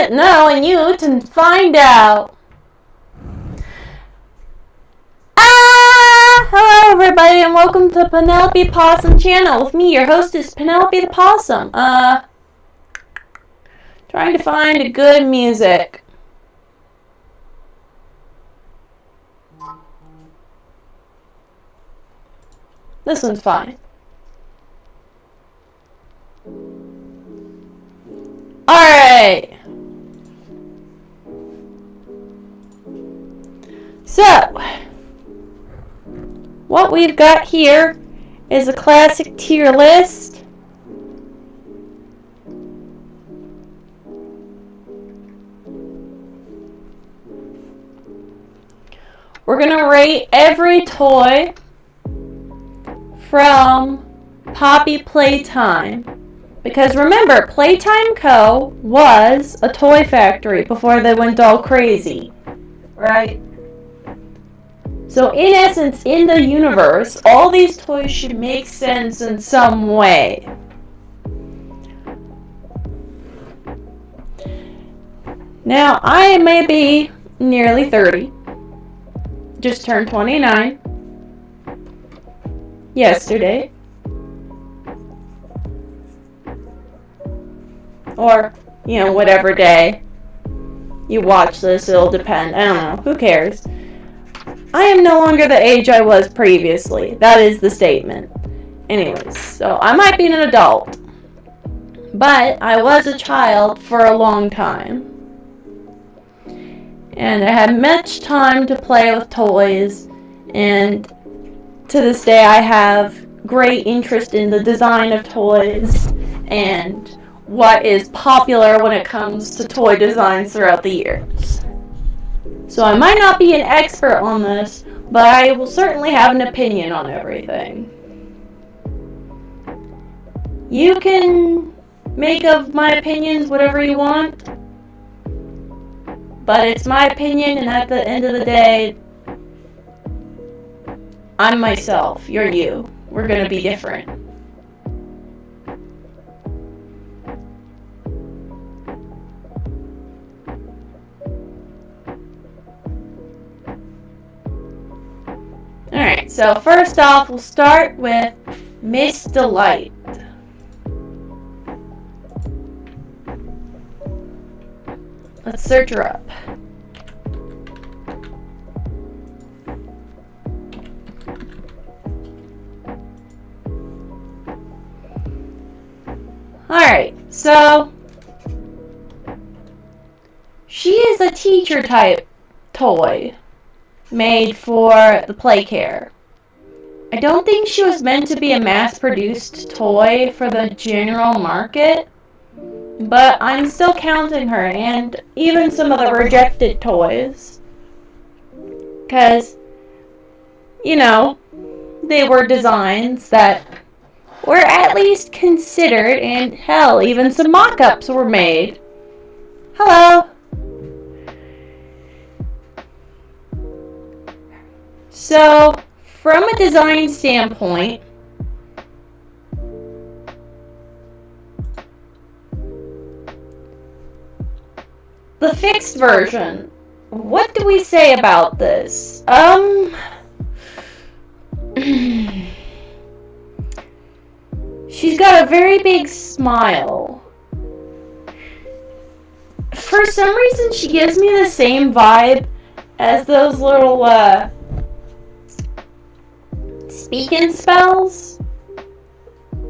sit now and you to find out. Hello everybody and welcome to Penelope Possum channel with me, your hostess Penelope the Possum. Trying to find a good music. This one's fine. Alright. So, what we've got here is a classic tier list. We're going to rate every toy from Poppy Playtime. Because remember, Playtime Co. was a toy factory before they went all crazy. Right? So in essence, in the universe, all these toys should make sense in some way. Now, I may be nearly 30. Just turned 29. Yesterday. Or, whatever day you watch this, it'll depend. I don't know. Who cares? I am no longer the age I was previously. That is the statement. Anyways, so I might be an adult. But I was a child for a long time. And I had much time to play with toys. And to this day I have great interest in the design of toys. And what is popular when it comes to toy designs throughout the years. So I might not be an expert on this, but I will certainly have an opinion on everything. You can make of my opinions whatever you want, but it's my opinion, and at the end of the day, I'm myself, you're you. We're gonna be different. Alright, so first off, we'll start with Miss Delight. Let's search her up. Alright, so she is a teacher type toy made for the play care. I don't think she was meant to be a mass-produced toy for the general market, but I'm still counting her, and even some of the rejected toys. Because, they were designs that were at least considered, and hell, even some mock-ups were made. Hello! So, from a design standpoint, the fixed version, what do we say about this? She's got a very big smile. For some reason, she gives me the same vibe as those little, speaking spells,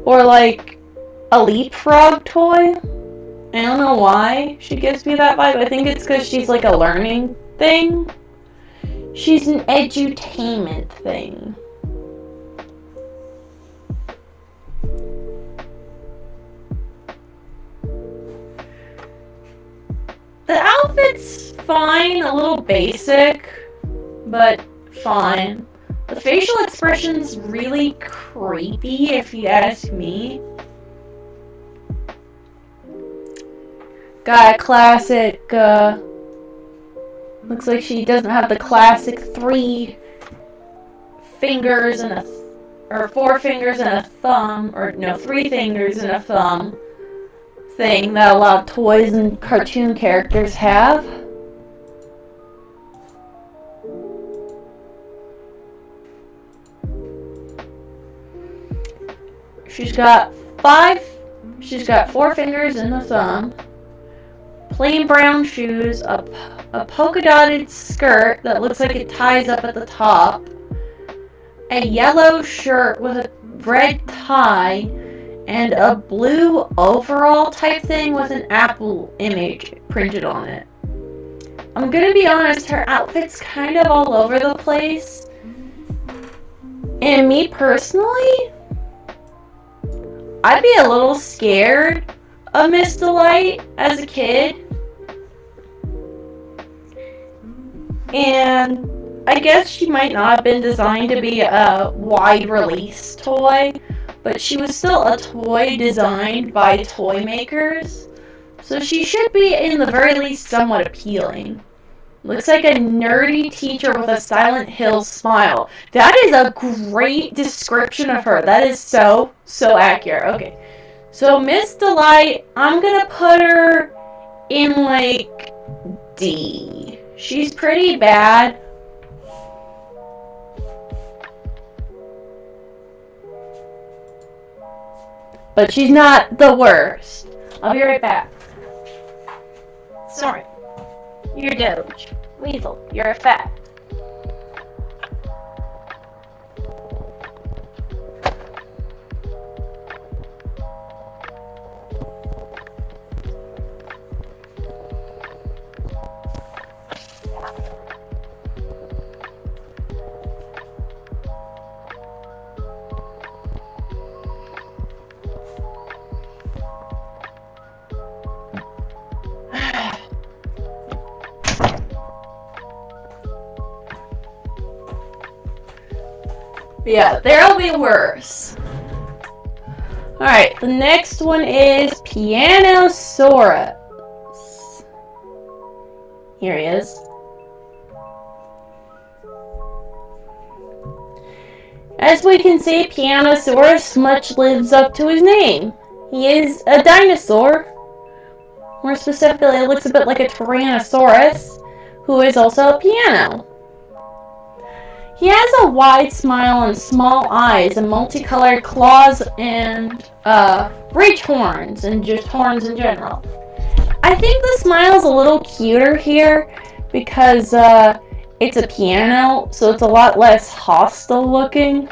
or like a leapfrog toy. I don't know why she gives me that vibe. I think it's because she's like a learning thing. She's an edutainment thing. The outfit's fine, a little basic, but fine. The facial expression's really creepy, if you ask me. Got a classic, looks like she doesn't have the classic 3 fingers and or 4 fingers and a thumb, or no, 3 fingers and a thumb thing that a lot of toys and cartoon characters have. She's got 4 fingers and a thumb, plain brown shoes, a polka dotted skirt that looks like it ties up at the top, a yellow shirt with a red tie, and a blue overall type thing with an apple image printed on it. I'm gonna be honest, her outfit's kind of all over the place. And me personally, I'd be a little scared of Miss Delight as a kid. And I guess she might not have been designed to be a wide release toy, but she was still a toy designed by toy makers, so she should be, in the very least, somewhat appealing. Looks like a nerdy teacher with a Silent Hill smile. That is a great description of her. That is so accurate. Okay, so Miss Delight, I'm gonna put her in like D. She's pretty bad. But she's not the worst. I'll be right back. Sorry. You're Doge. Weasel, you're a fact. Yeah, there'll be worse. Alright, the next one is Pianosaurus. Here he is. As we can see, Pianosaurus much lives up to his name. He is a dinosaur. More specifically, it looks a bit like a Tyrannosaurus, who is also a piano. He has a wide smile and small eyes and multicolored claws and ridge horns and just horns in general. I think the smile's a little cuter here because it's a piano, so it's a lot less hostile looking.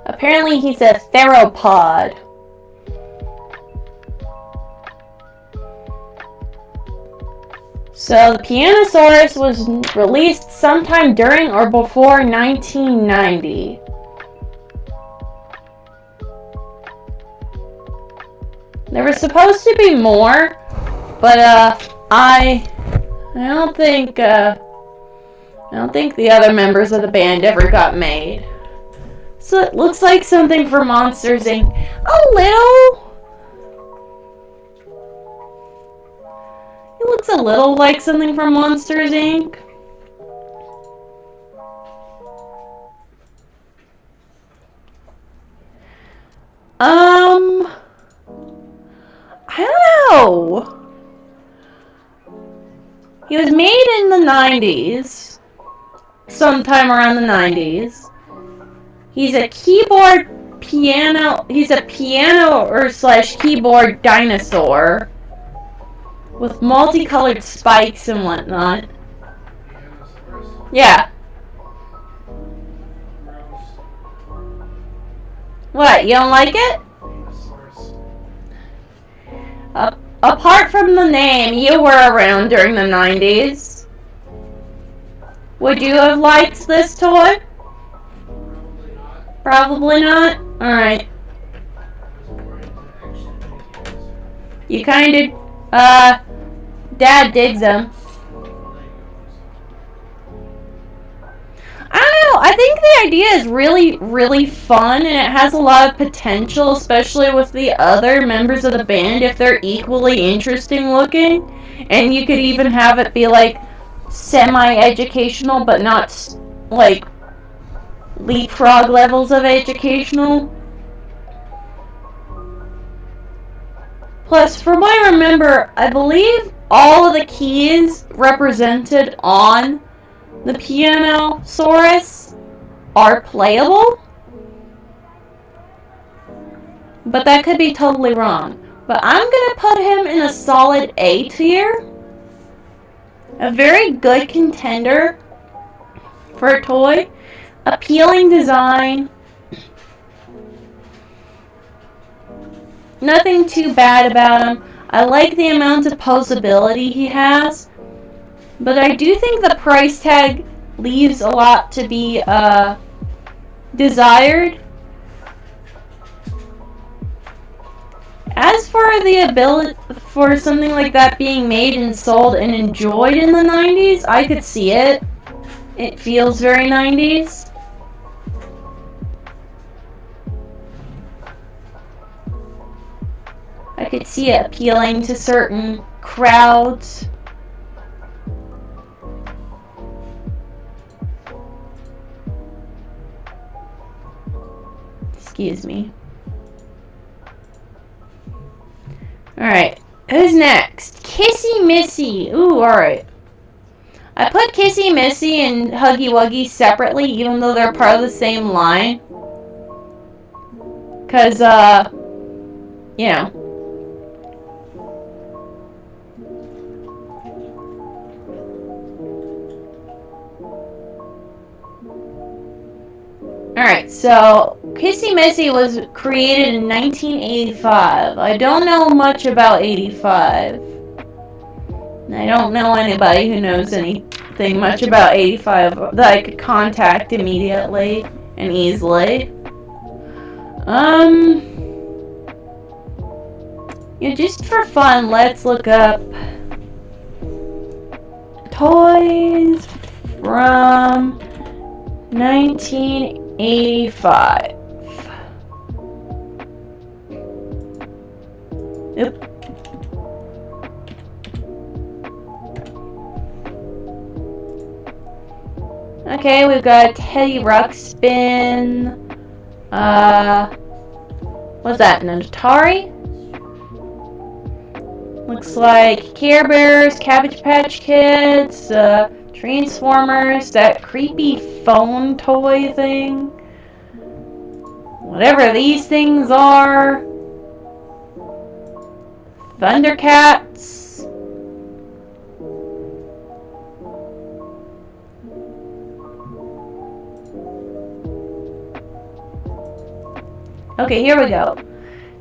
Apparently he's a theropod. So the Pianosaurus was released sometime during or before 1990. There was supposed to be more, but I don't think the other members of the band ever got made. So it looks like something for Monsters Inc. A little. It looks a little like something from Monsters Inc. I don't know. He was made in the 90s. Sometime around the 90s. He's a piano or slash keyboard dinosaur with multicolored spikes and whatnot. Yeah. What, you don't like it? Apart from the name, you were around during the 90s. Would you have liked this toy? Probably not? Alright. You kinda, Dad digs them. I don't know, I think the idea is really, really fun, and it has a lot of potential, especially with the other members of the band, if they're equally interesting looking. And you could even have it be, like, semi-educational, but not, like, leapfrog levels of educational. Plus, from what I remember, I believe all of the keys represented on the Pianosaurus are playable. But that could be totally wrong. But I'm going to put him in a solid A tier. A very good contender for a toy. Appealing design. Nothing too bad about him. I like the amount of posability he has. But I do think the price tag leaves a lot to be desired. As for the ability for something like that being made and sold and enjoyed in the 90s, I could see it. It feels very 90s. I could see it appealing to certain crowds. Excuse me. Alright, who's next? Kissy Missy. Ooh, alright. I put Kissy Missy and Huggy Wuggy separately, even though they're part of the same line. Because, you know. Alright, so Kissy Missy was created in 1985. I don't know much about 85. I don't know anybody who knows anything much about 85 that I could contact immediately and easily. Yeah, just for fun, let's look up toys from 1985. Oop. Okay, we've got Teddy Ruxpin. What's that? An Atari? Looks like Care Bears, Cabbage Patch Kids, Transformers, that creepy phone toy thing. Whatever these things are. Thundercats. Okay, here we go.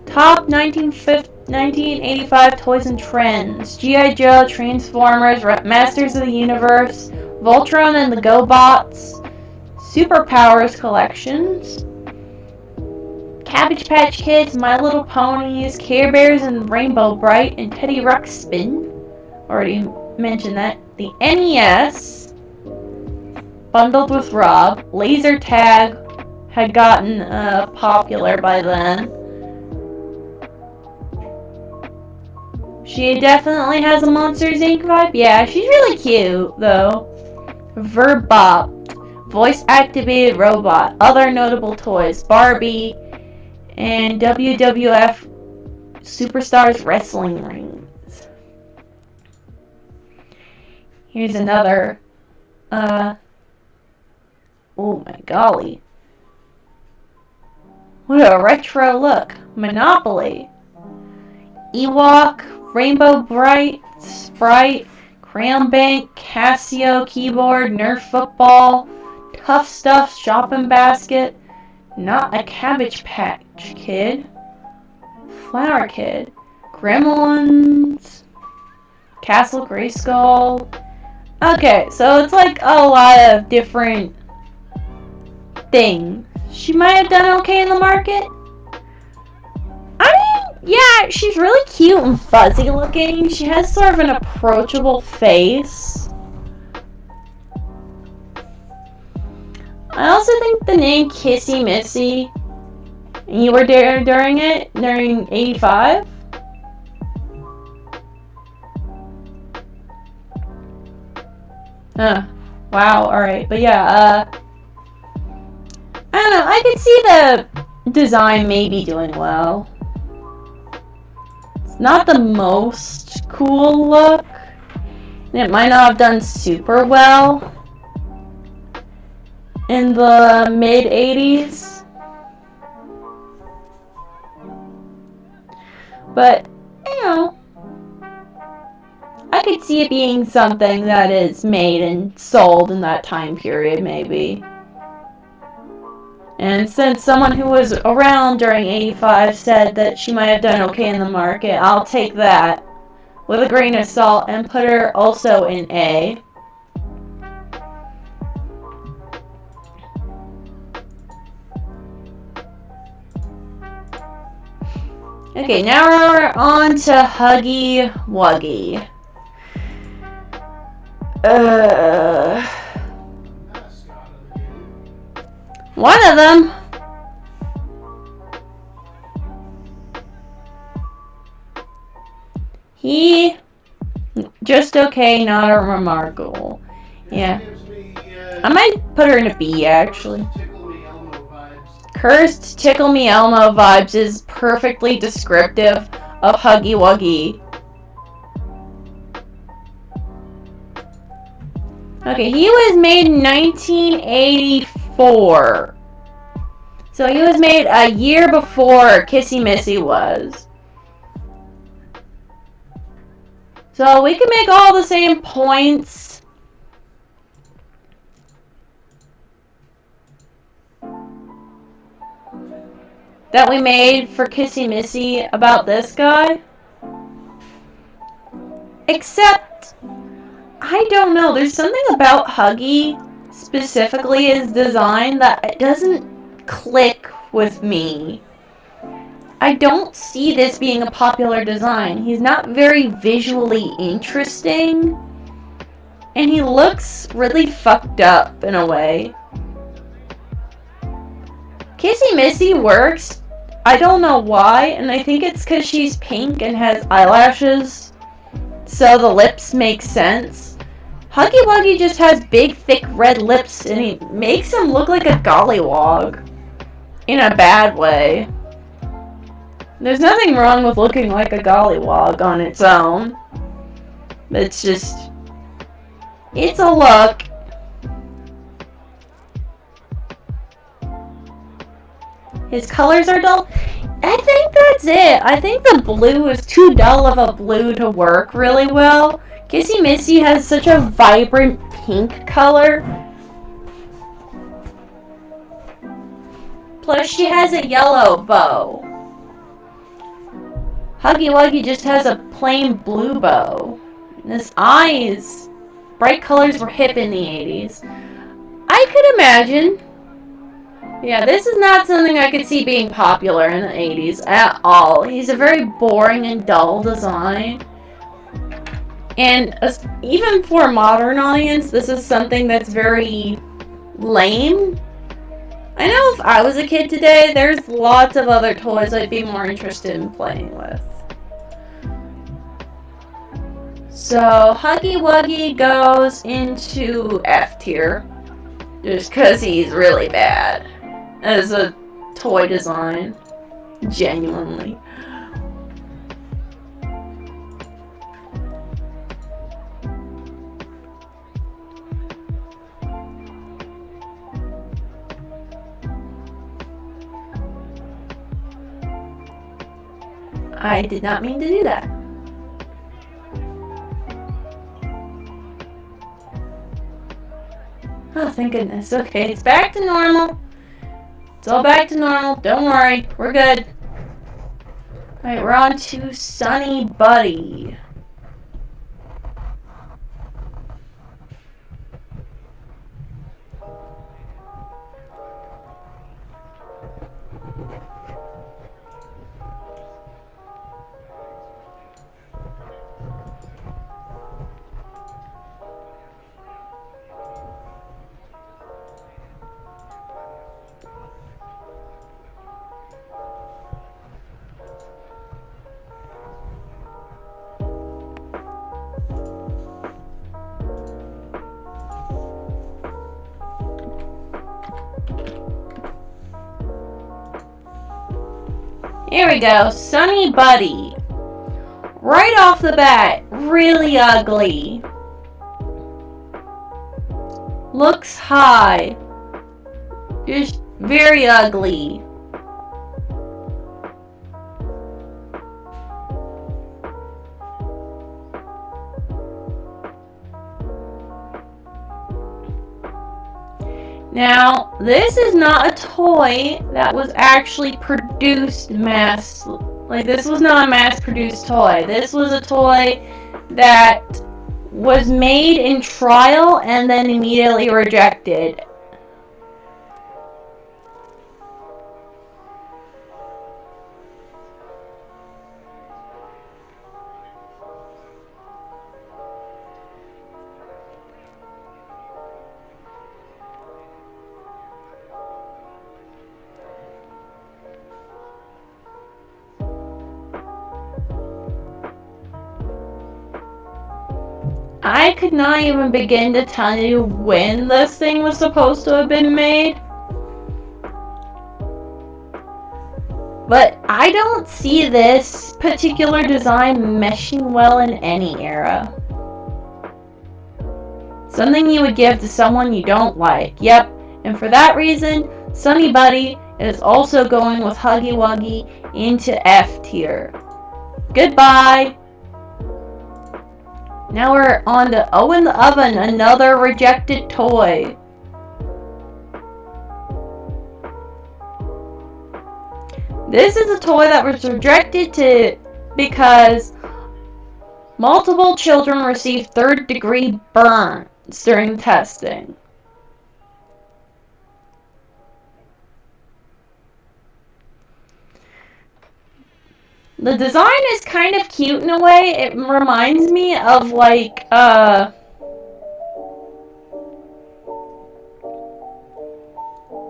Top 1985 toys and trends. G.I. Joe, Transformers, Masters of the Universe, Voltron and the GoBots, Superpowers collections, Cabbage Patch Kids, My Little Ponies, Care Bears and Rainbow Bright, and Teddy Ruxpin. Already mentioned that. The NES, bundled with Rob. Laser Tag had gotten popular by then. She definitely has a Monsters Inc. vibe. Yeah, she's really cute, though. Verbop, voice-activated robot. Other notable toys: Barbie and WWF Superstars wrestling rings. Here's another. Oh my golly. What a retro look. Monopoly. Ewok, Rainbow Bright, Sprite, Crayon Bank, Casio keyboard, Nerf football, Tough Stuff shopping basket, Not a Cabbage Patch Kid, Flower Kid, Gremlins, Castle Grayskull. Okay, so it's like a lot of different things. She might have done okay in the market. I mean, yeah, she's really cute and fuzzy looking. She has sort of an approachable face. I also think the name Kissy Missy, you were there during 85? Wow, alright. But yeah, I don't know, I could see the design maybe doing well. not the most cool look. And it might not have done super well in the mid-80s. But, you know, I could see it being something that is made and sold in that time period, maybe. And since someone who was around during 85 said that she might have done okay in the market, I'll take that with a grain of salt and put her also in A. Okay, now we're on to Huggy Wuggy. One of them. He just okay, not a remarkable. Yeah. I might put her in a B actually. Cursed Tickle Me Elmo vibes is perfectly descriptive of Huggy Wuggy. Okay, he was made in 1984. So he was made a year before Kissy Missy was. So we can make all the same points. That we made for Kissy Missy about this guy. Except, I don't know, there's something about Huggy, specifically his design, that it doesn't click with me. I don't see this being a popular design. He's not very visually interesting. And he looks really fucked up in a way. Kissy Missy works. I don't know why, and I think it's because she's pink and has eyelashes. So the lips make sense. Huggy Wuggy just has big, thick red lips, and he makes him look like a gollywog. In a bad way. There's nothing wrong with looking like a gollywog on its own. It's just... it's a look. His colors are dull. I think that's it. I think the blue is too dull of a blue to work really well. Kissy Missy has such a vibrant pink color. Plus she has a yellow bow. Huggy Wuggy just has a plain blue bow. And his eyes, bright colors were hip in the 80s. I could imagine. Yeah, this is not something I could see being popular in the 80s at all. He's a very boring and dull design. And even for a modern audience, this is something that's very lame. I know if I was a kid today, there's lots of other toys I'd be more interested in playing with. So, Huggy Wuggy goes into F tier. Just because he's really bad as a toy design. Genuinely. I did not mean to do that. Oh, thank goodness. Okay, it's back to normal. It's all back to normal. Don't worry. We're good. Alright, we're on to Sunny Buddy. Here we go. Sunny Buddy. right off the bat, really ugly. Looks high. Just very ugly. Now, this is not a toy that was actually produced this was not a mass-produced toy. This was a toy that was made in trial and then immediately rejected. I could not even begin to tell you when this thing was supposed to have been made. But I don't see this particular design meshing well in any era. Something you would give to someone you don't like. Yep, and for that reason, Sunny Buddy is also going with Huggy Wuggy into F tier. Goodbye! Now we're on to Oh in the Oven, another rejected toy. This is a toy that was rejected because multiple children received third-degree burns during testing. The design is kind of cute in a way. It reminds me of like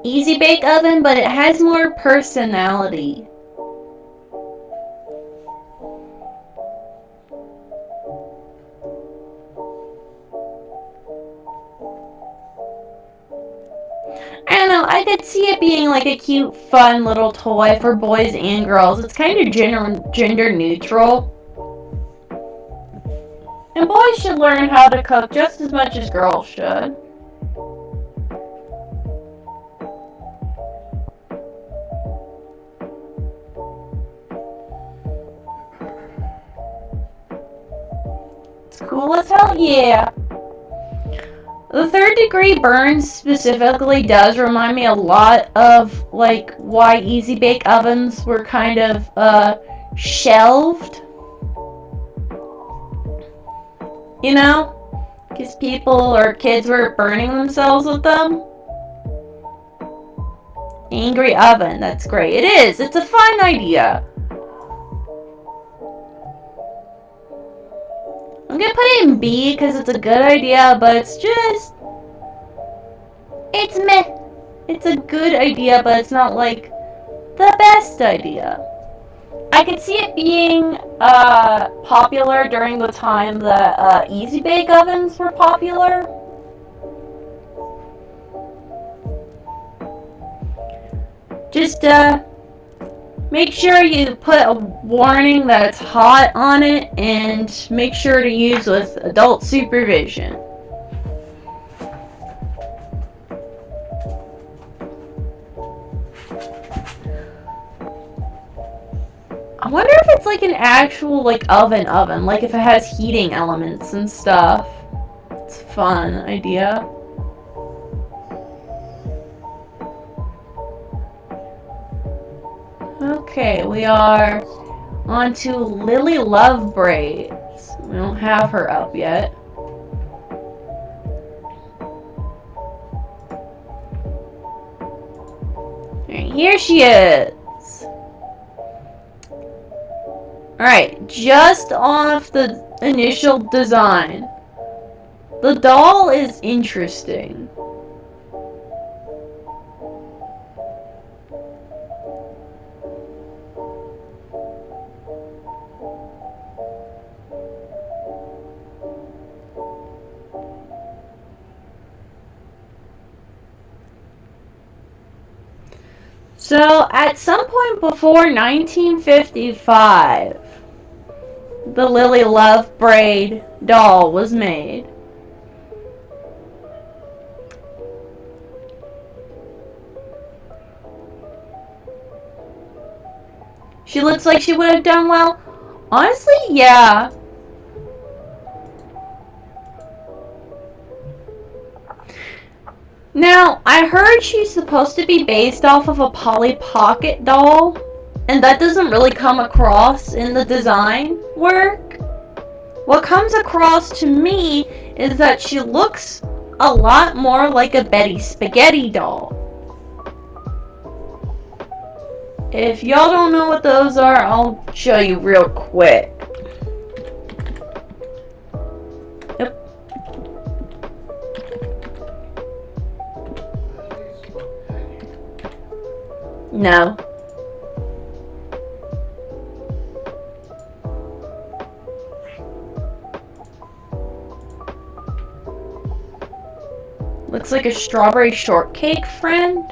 Easy Bake Oven, but it has more personality. I don't know, I could see it being like a cute, fun little toy for boys and girls. It's kind of gender neutral. And boys should learn how to cook just as much as girls should. It's cool as hell, yeah. The third-degree burn specifically does remind me a lot of like why Easy Bake Ovens were kind of shelved. You know? Because people or kids were burning themselves with them. Angry Oven, that's great. It is. It's a fun idea. I'm gonna put it in B because it's a good idea, but it's meh. It's a good idea, but it's not like the best idea. I could see it being popular during the time that Easy Bake Ovens were popular. Just make sure you put a warning that it's hot on it and make sure to use with adult supervision. I wonder if it's like an actual like oven, like if it has heating elements and stuff. It's a fun idea. Okay, we are on to Lily Love Braids. We don't have her up yet. Alright, here she is. Alright, just off the initial design. The doll is interesting. So, at some point before 1955, the Lily Love braid doll was made. She looks like she would have done well. Honestly, yeah. Now, I heard she's supposed to be based off of a Polly Pocket doll, and that doesn't really come across in the design work. What comes across to me is that she looks a lot more like a Betty Spaghetti doll. If y'all don't know what those are, I'll show you real quick. Yep. No. Looks like a strawberry shortcake friend.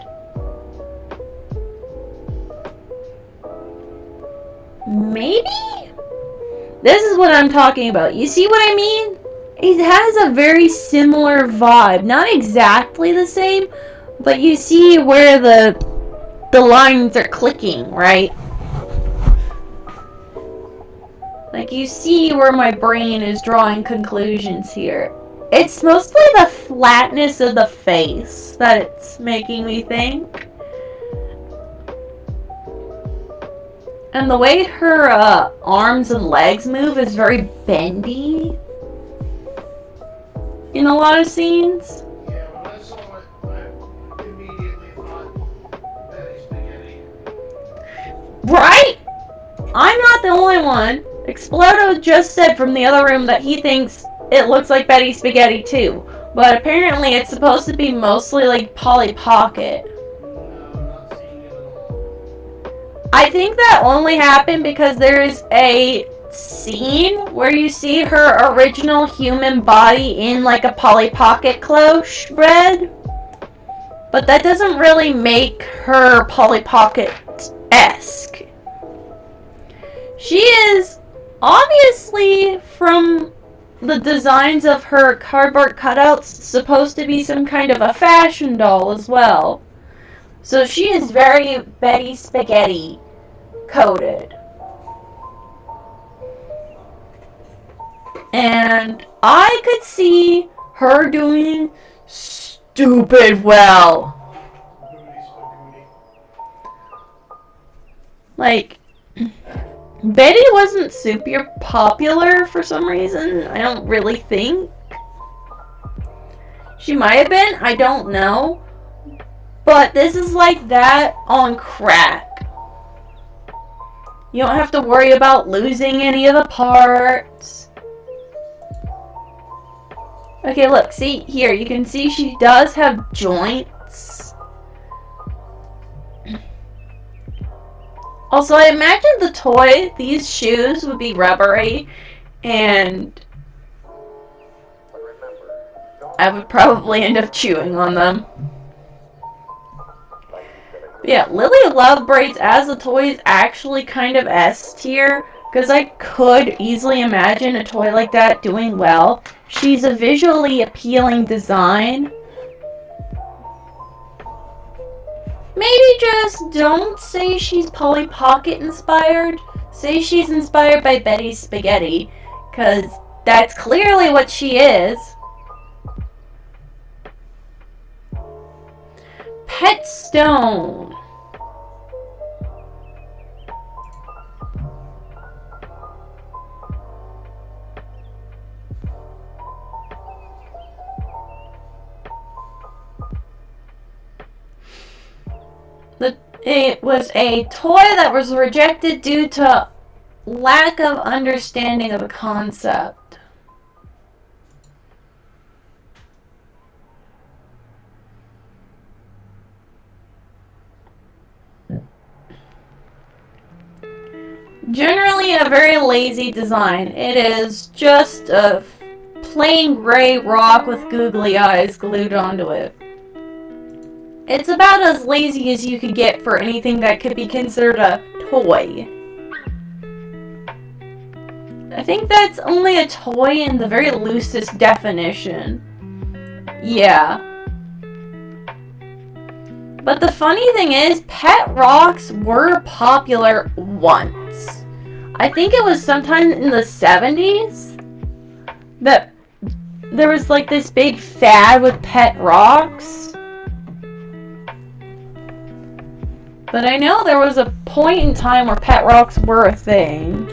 Maybe? This is what I'm talking about. You see what I mean? It has a very similar vibe. Not exactly the same, but you see where the lines are clicking, right? Like, you see where my brain is drawing conclusions here. It's mostly the flatness of the face that it's making me think. And the way her arms and legs move is very bendy in a lot of scenes. Yeah, when I saw it, I immediately thought Betty Spaghetti. Right? I'm not the only one. Explodo just said from the other room that he thinks it looks like Betty Spaghetti too. But apparently it's supposed to be mostly like Polly Pocket. No, I'm not seeing it at all. I think that only happened because there's a scene where you see her original human body in like a Polly Pocket cloche bread. But that doesn't really make her Polly Pocket-esque. She is obviously, from the designs of her cardboard cutouts, supposed to be some kind of a fashion doll as well. So she is very Betty Spaghetti coded. And I could see her doing stupid well. Like, Betty wasn't super popular for some reason. I don't really think. She might have been. I don't know. But this is like that on crack. You don't have to worry about losing any of the parts. Okay, look. See, here. You can see she does have joints. Also, I imagine the toy, these shoes would be rubbery, and I would probably end up chewing on them. But yeah, Lily Love braids as a toy is actually kind of S tier, because I could easily imagine a toy like that doing well. She's a visually appealing design. Maybe just don't say she's Polly Pocket inspired. Say she's inspired by Betty Spaghetti, because that's clearly what she is. Pet Stone. It was a toy that was rejected due to lack of understanding of the concept. Generally a very lazy design. It is just a plain gray rock with googly eyes glued onto it. It's about as lazy as you could get for anything that could be considered a toy. I think that's only a toy in the very loosest definition. Yeah. But the funny thing is, pet rocks were popular once. I think it was sometime in the 70s that there was like this big fad with pet rocks. But I know there was a point in time where pet rocks were a thing.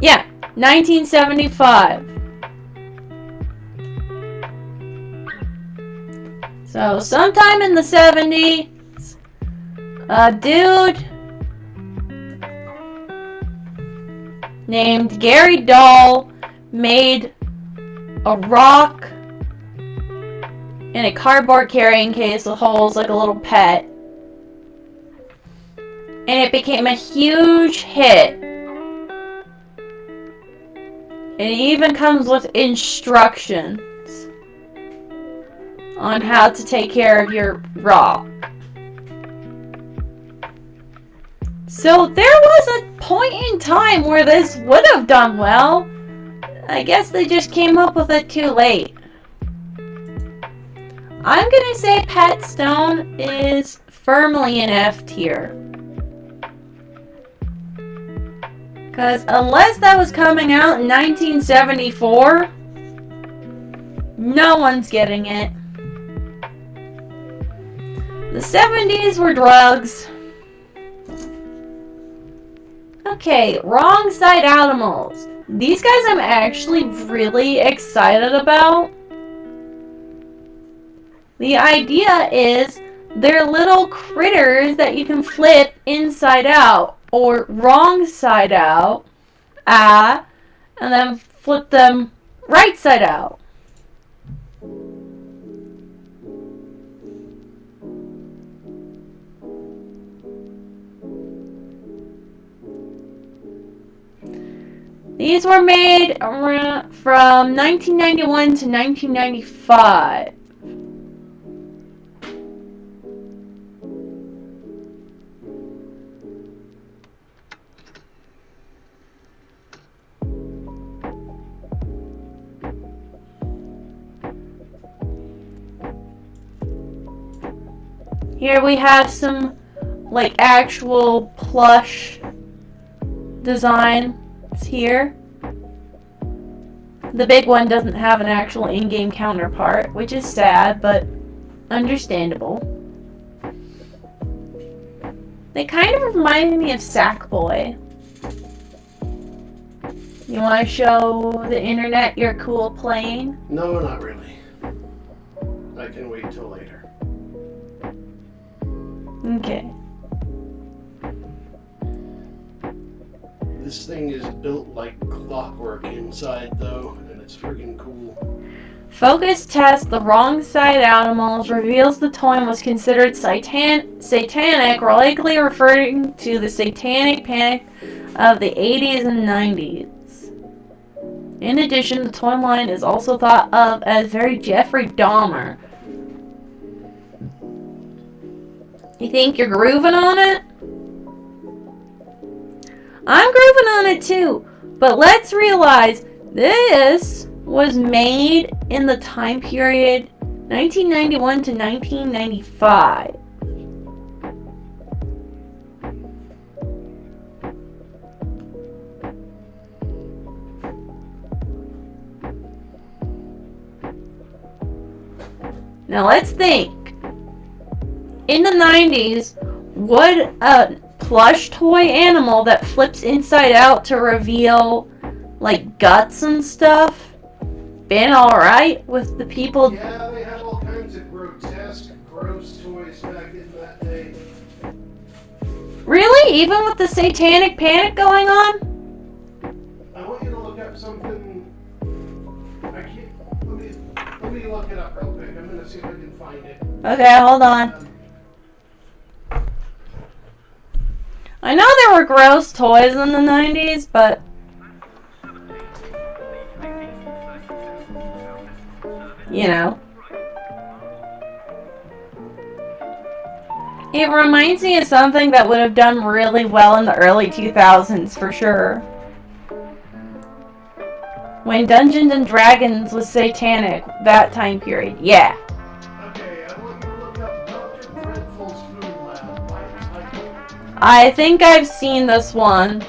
Yeah, 1975. So, sometime in the 70s, a dude named Gary Dahl made a rock in a cardboard carrying case with holes like a little pet. And it became a huge hit. It even comes with instructions on how to take care of your rock. So there was a point in time where this would have done well. I guess they just came up with it too late. I'm gonna say Pet Stone is firmly in F tier. Because unless that was coming out in 1974, no one's getting it. The 70s were drugs. Okay, wrong side animals. These guys I'm actually really excited about. The idea is they're little critters that you can flip inside out or wrong side out, and then flip them right side out. These were made from 1991 to 1995. Here we have some like actual plush designs here. The big one doesn't have an actual in-game counterpart, which is sad, but understandable. They kind of remind me of Sackboy. You want to show the internet your cool plane? No, not really. I can wait till later. Okay. This thing is built like clockwork inside, though, and it's friggin' cool. Focus test the wrong side animals reveals the toy was considered satanic, likely referring to the satanic panic of the 80s and 90s. In addition, the toy line is also thought of as very Jeffrey Dahmer. You think you're grooving on it? I'm grooving on it too, but let's realize this was made in the time period 1991 to 1995. Now let's think. In the 90s, would a plush toy animal that flips inside out to reveal like guts and stuff been alright with the people? Yeah, they had all kinds of grotesque, gross toys back in that day. Really? Even with the satanic panic going on? I want you to look up something. I can't. Let me look it up real quick. I'm gonna see if I can find it. Okay, hold on. I know there were gross toys in the 90s, but you know. It reminds me of something that would have done really well in the early 2000s for sure. When Dungeons and Dragons was satanic, that time period, yeah. Okay, I want you to look up Dr. Dreadful's Food Lab by title. I think I've seen this one. And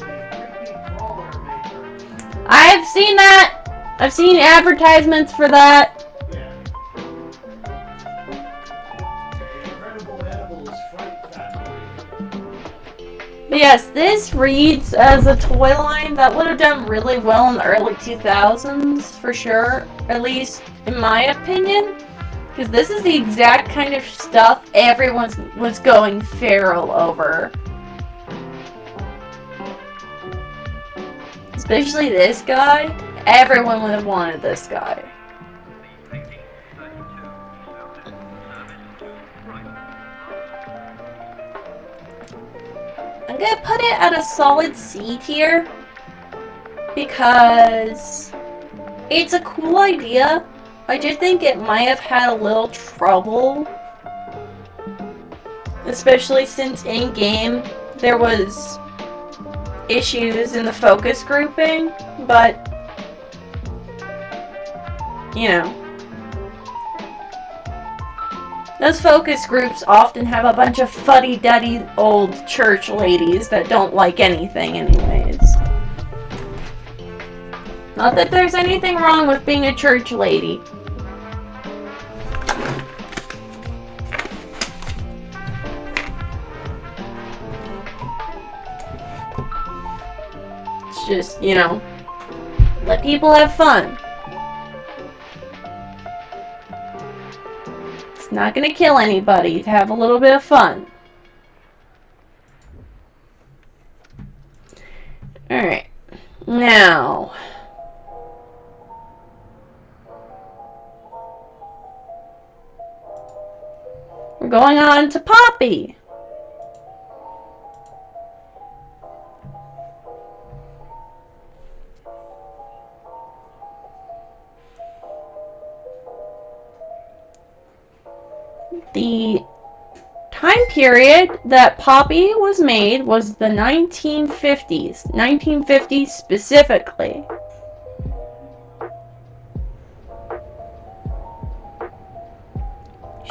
the creepy crawler maker. I've seen that! I've seen advertisements for that. Yeah. The Incredible Edibles Fright Factory. But yes, this reads as a toy line that would have done really well in the early 2000s, for sure. At least, in my opinion. Because this is the exact kind of stuff everyone was going feral over. Especially this guy. Everyone would have wanted this guy. I'm gonna put it at a solid C tier because it's a cool idea. I just think it might have had a little trouble, especially since in game there was issues in the focus grouping, but you know, those focus groups often have a bunch of fuddy-duddy old church ladies that don't like anything anyways. Not that there's anything wrong with being a church lady. It's just, you know, let people have fun. It's not gonna kill anybody to have a little bit of fun. Alright. Now, we're going on to Poppy. The time period that Poppy was made was the 1950s. 1950s specifically.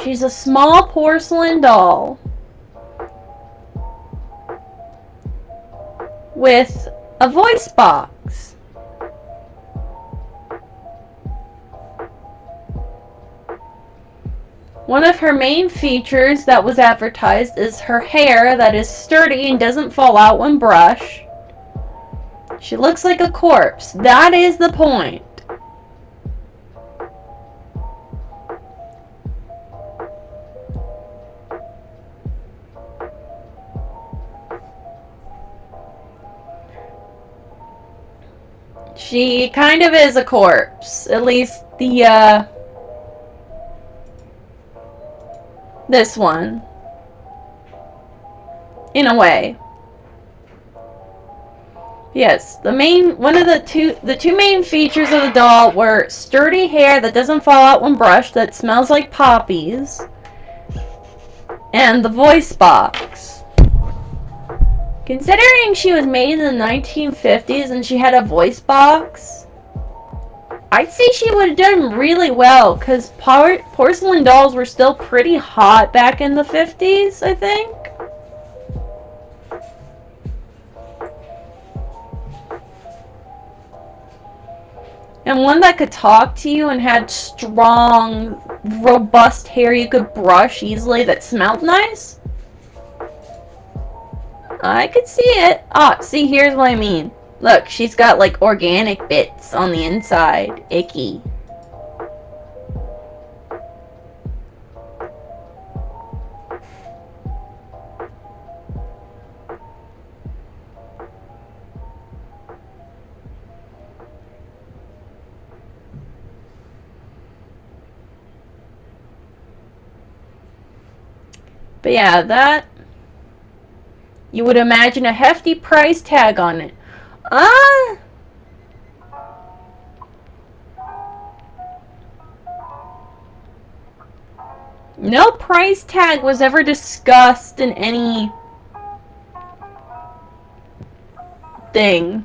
She's a small porcelain doll with a voice box. One of her main features that was advertised is her hair that is sturdy and doesn't fall out when brushed. She looks like a corpse. That is the point. She kind of is a corpse. At least the, this one. In a way. Yes, one of the two main features of the doll were sturdy hair that doesn't fall out when brushed, that smells like poppies, and the voice box. Considering she was made in the 1950s and she had a voice box, I'd say she would have done really well, because porcelain dolls were still pretty hot back in the 50s, I think. And one that could talk to you and had strong, robust hair you could brush easily that smelled nice. I could see it. Ah, see, here's what I mean. Look, she's got like organic bits on the inside. Icky. But yeah, that, you would imagine a hefty price tag on it. No price tag was ever discussed in any thing.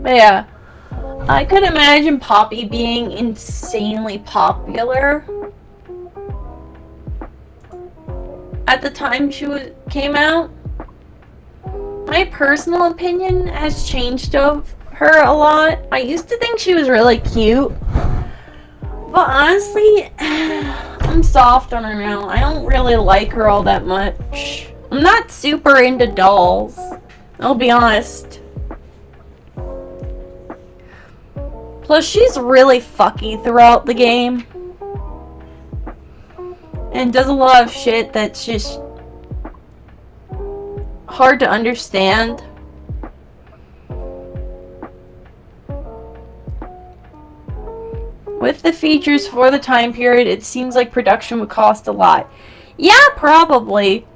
But yeah, I could imagine Poppy being insanely popular at the time she came out. My personal opinion has changed of her a lot. I used to think she was really cute, but honestly, I'm soft on her now. I don't really like her all that much. I'm not super into dolls, I'll be honest. Plus, she's really fucky throughout the game. And does a lot of shit that's just hard to understand. With the features for the time period, it seems like production would cost a lot. Yeah, probably.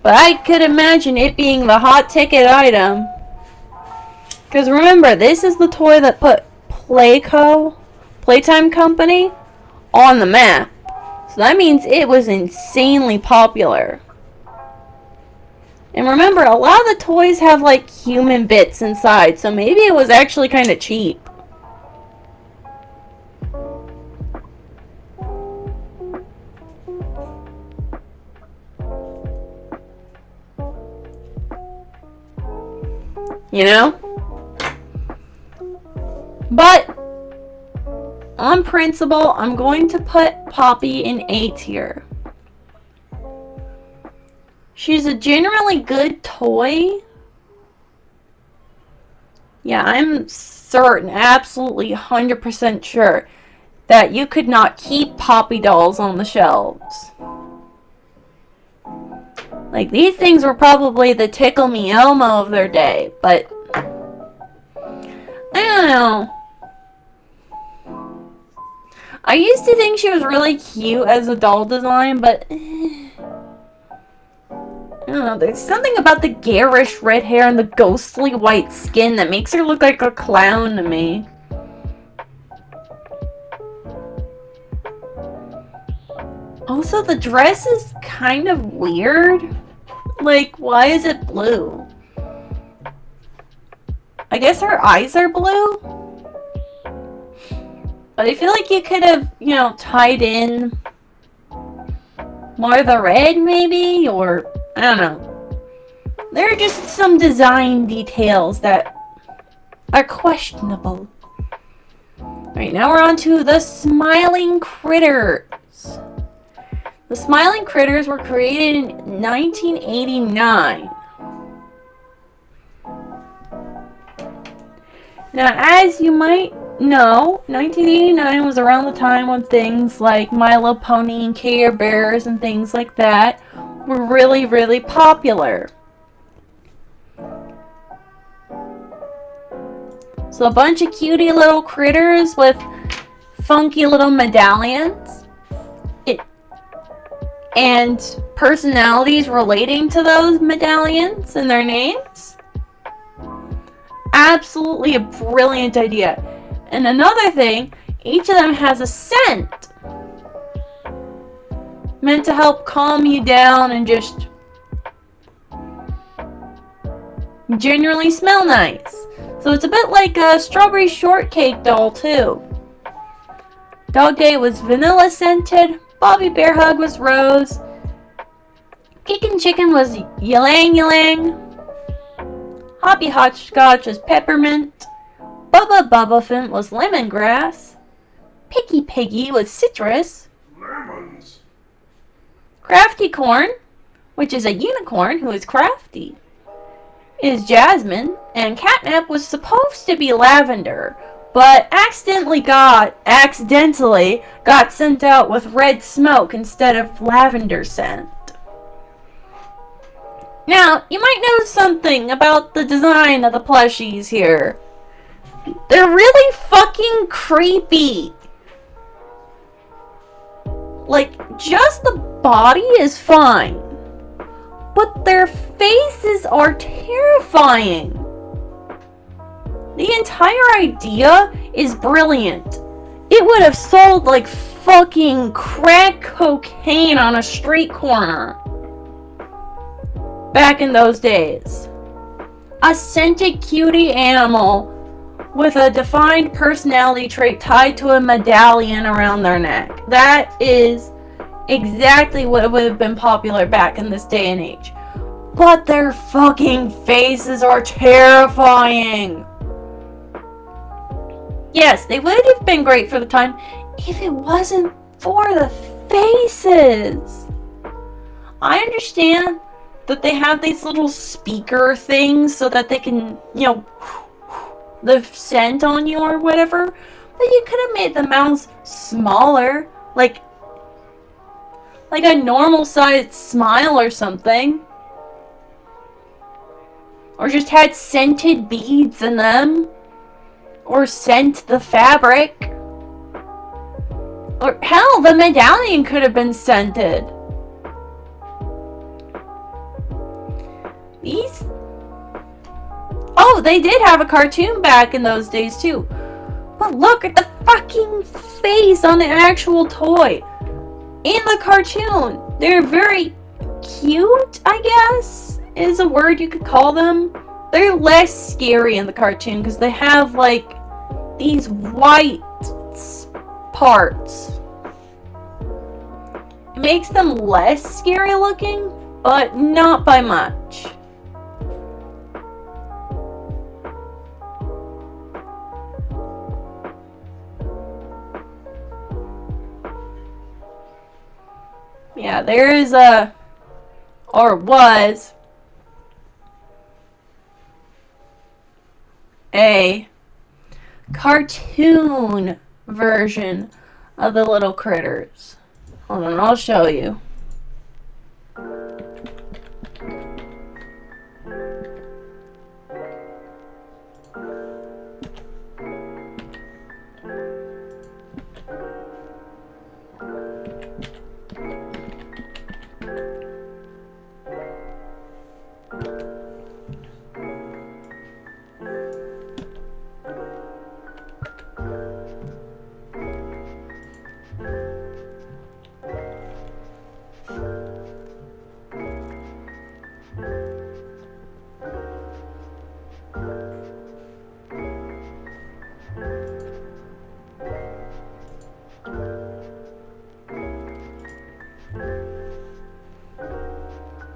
But I could imagine it being the hot ticket item. Because remember, this is the toy that put Playtime Company, on the map. So that means it was insanely popular. And remember, a lot of the toys have like human bits inside, so maybe it was actually kind of cheap. You know? But on principle, I'm going to put Poppy in A tier. She's a generally good toy. Yeah, I'm certain, absolutely 100% sure, that you could not keep Poppy dolls on the shelves. Like, these things were probably the Tickle Me Elmo of their day, but I don't know. I used to think she was really cute as a doll design, but I don't know, there's something about the garish red hair and the ghostly white skin that makes her look like a clown to me. Also, the dress is kind of weird. Like, why is it blue? I guess her eyes are blue? But I feel like you could have, you know, tied in more of the red, maybe? Or, I don't know. There are just some design details that are questionable. Alright, now we're on to the Smiling Critters. The Smiling Critters were created in 1989. Now, as you might know, 1989 was around the time when things like My Little Pony and Care Bears and things like that were really, really popular. So a bunch of cutie little critters with funky little medallions and personalities relating to those medallions and their names. Absolutely a brilliant idea. And another thing, each of them has a scent meant to help calm you down and just generally smell nice. So it's a bit like a strawberry shortcake doll too. Dog Day was vanilla scented, Bobby Bear Hug was rose, Kickin' Chicken was ylang ylang, Hoppy Hotchkotch was peppermint, Bubba Bubbaphant was lemongrass, Picky Piggy was citrus, Lemons. Crafty Corn, which is a unicorn who is crafty, is jasmine, and Catnap was supposed to be lavender, but accidentally got sent out with red smoke instead of lavender scent. Now, you might know something about the design of the plushies here. They're really fucking creepy. Like, just the body is fine, but their faces are terrifying. The entire idea is brilliant. It would have sold like fucking crack cocaine on a street corner back in those days. A scented cutie animal with a defined personality trait tied to a medallion around their neck. That is exactly what would have been popular back in this day and age. But their fucking faces are terrifying. Yes, they would have been great for the time if it wasn't for the faces. I understand that they have these little speaker things so that they can, the scent on you or whatever. But you could have made the mouths smaller, like a normal sized smile or something. Or just had scented beads in them. Or scent the fabric. Or hell, the medallion could have been scented. Oh, they did have a cartoon back in those days too. But look at the fucking face on the actual toy. In the cartoon, they're very cute, I guess, is a word you could call them. They're less scary in the cartoon because they have like these white parts. It makes them less scary looking, but not by much. Yeah, there is was a cartoon version of the little critters. Hold on, I'll show you.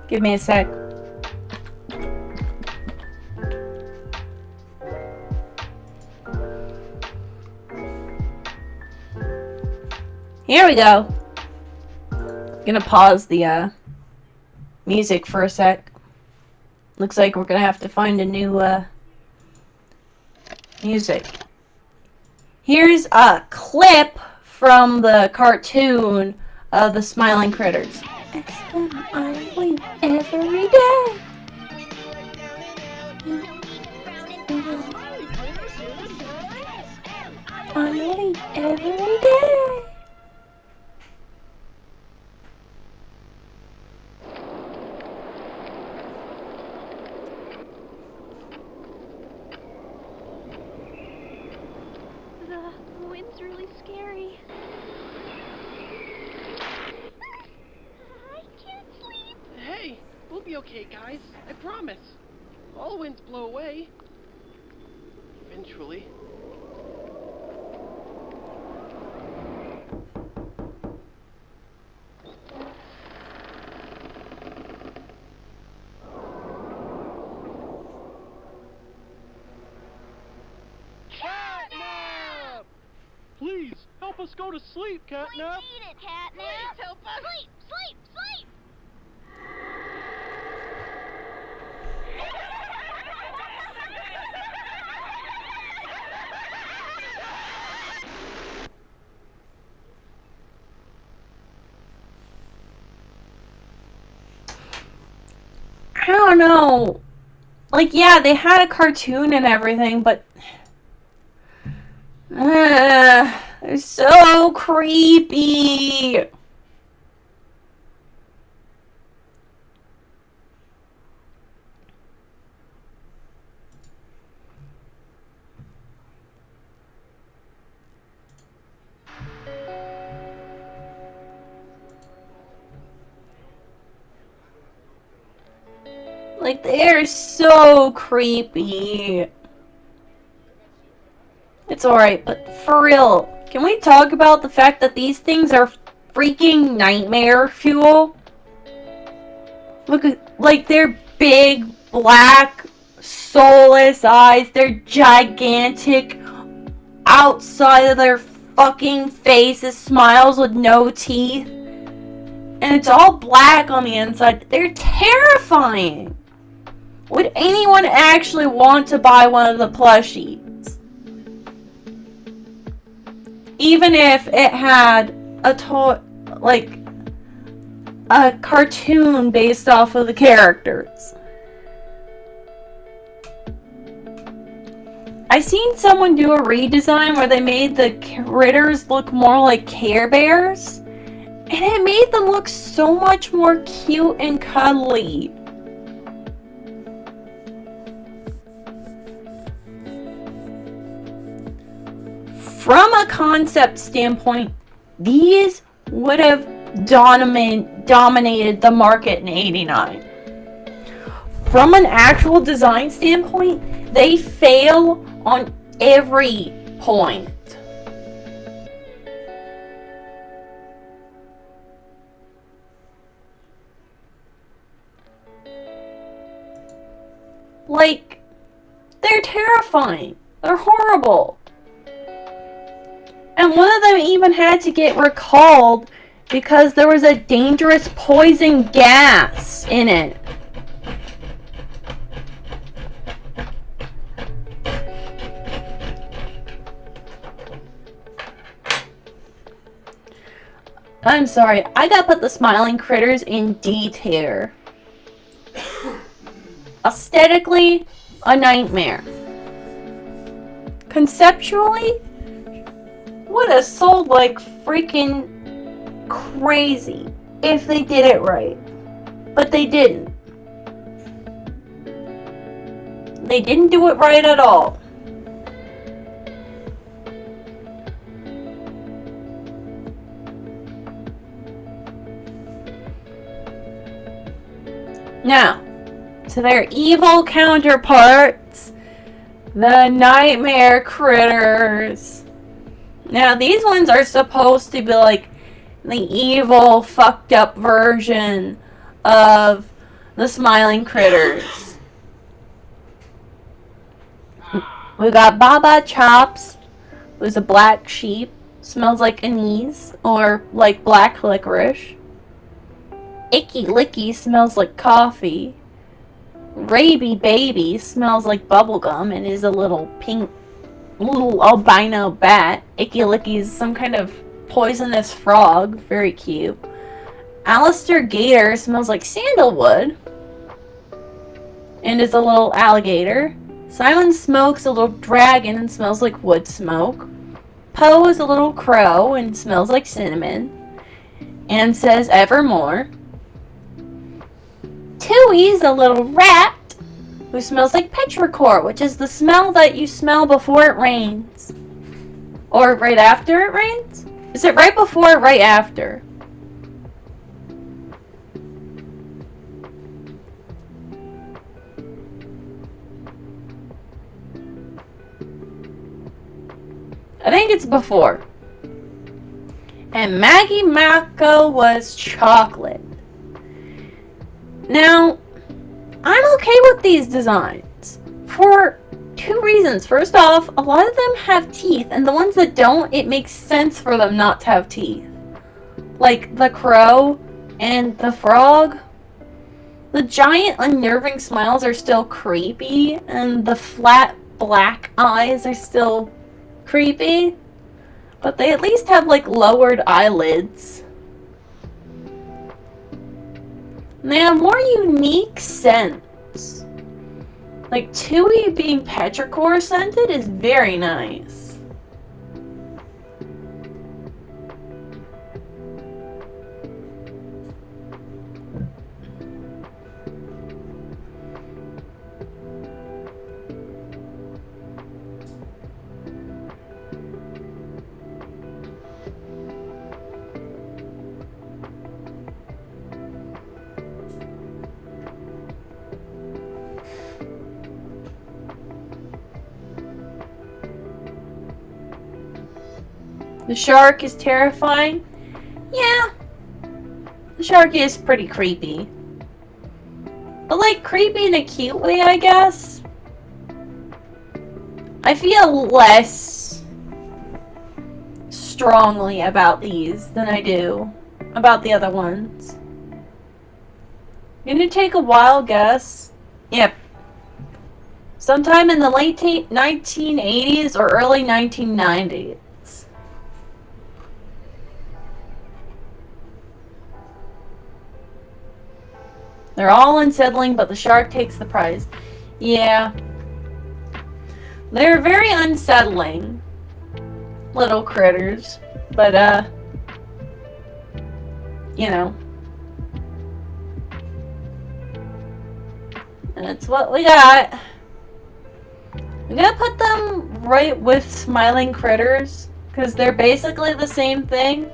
Give me a sec. Here we go. Gonna pause the music for a sec. Looks like we're gonna have to find a new music. Here's a clip from the cartoon of the Smiling Critters. I wait every day. I wait every day. The wind's really scary. I can't sleep. Hey, we'll be okay, guys. I promise. All winds blow away. Eventually. Catnap! Please, help us go to sleep, Catnap. We need it, Catnap. Please help us. Sleep, sleep, sleep. I don't don't know. Like, yeah, they had a cartoon and everything, but they're so creepy. Like, they're so creepy. It's alright, but for real, can we talk about the fact that these things are freaking nightmare fuel? Look at, like, their big, black, soulless eyes, their gigantic, outside of their fucking faces, smiles with no teeth. And it's all black on the inside. They're terrifying. Would anyone actually want to buy one of the plushies? Even if it had a cartoon based off of the characters. I seen someone do a redesign where they made the critters look more like Care Bears. And it made them look so much more cute and cuddly. From a concept standpoint, these would have dominated the market in '89. From an actual design standpoint, they fail on every point. Like, they're terrifying. They're horrible. And one of them even had to get recalled because there was a dangerous poison gas in it. I'm sorry, I gotta put the smiling critters in D tier. Aesthetically, a nightmare. Conceptually, would have sold like freaking crazy if they did it right. But they didn't. They didn't do it right at all. Now, to their evil counterparts, the nightmare critters. Now, these ones are supposed to be like the evil, fucked up version of the smiling critters. We got Baba Chops, who's a black sheep, smells like anise, or like black licorice. Icky Licky smells like coffee. Raby Baby smells like bubblegum and is a little albino bat. Icky Licky is some kind of poisonous frog. Very cute. Alistair Gator smells like sandalwood and is a little alligator. Simon Smoke's a little dragon and smells like wood smoke. Poe is a little crow and smells like cinnamon and says evermore. Tooey's a little rat who smells like petrichor, which is the smell that you smell before it rains. Or right after it rains? Is it right before or right after? I think it's before. And Maggie Mako was chocolate. Now, I'm okay with these designs for two reasons. First off, a lot of them have teeth, and the ones that don't, it makes sense for them not to have teeth. Like the crow and the frog. The giant unnerving smiles are still creepy, and the flat black eyes are still creepy. But they at least have like lowered eyelids. And they have more unique scents. scents. Like, Tui being petrichor scented is very nice. The shark is terrifying. Yeah, the shark is pretty creepy. But like creepy in a cute way, I guess. I feel less strongly about these than I do about the other ones. Gonna take a wild guess. Yep. Sometime in the late 1980s or early 1990s. They're all unsettling, but the shark takes the prize. Yeah. They're very unsettling little critters. But, you know. That's what we got. I'm gonna put them right with smiling critters, because they're basically the same thing.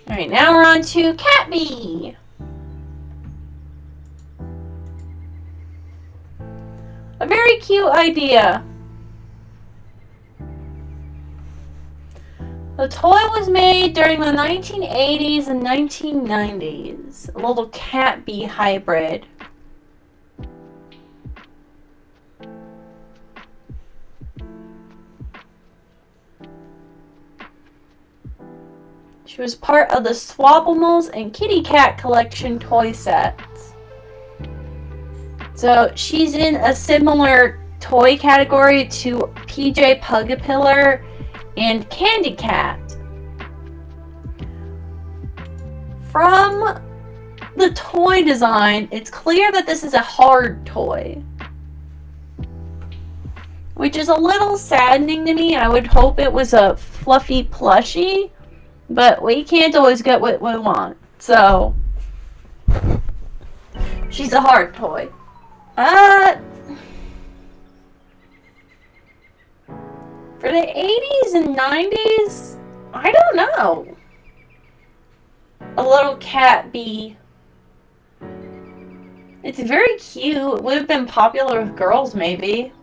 Alright, now we're on to Catbee. A very cute idea. The toy was made during the 1980s and 1990s. A little Catbee hybrid. She was part of the Swabomals and Kitty Cat collection toy sets. So she's in a similar toy category to PJ Pugapillar and Candy Cat. From the toy design, it's clear that this is a hard toy, which is a little saddening to me. I would hope it was a fluffy plushie, but we can't always get what we want. So she's a hard toy. For the 80s and 90s, I don't know. A little Catbee. It's very cute. It would have been popular with girls, maybe.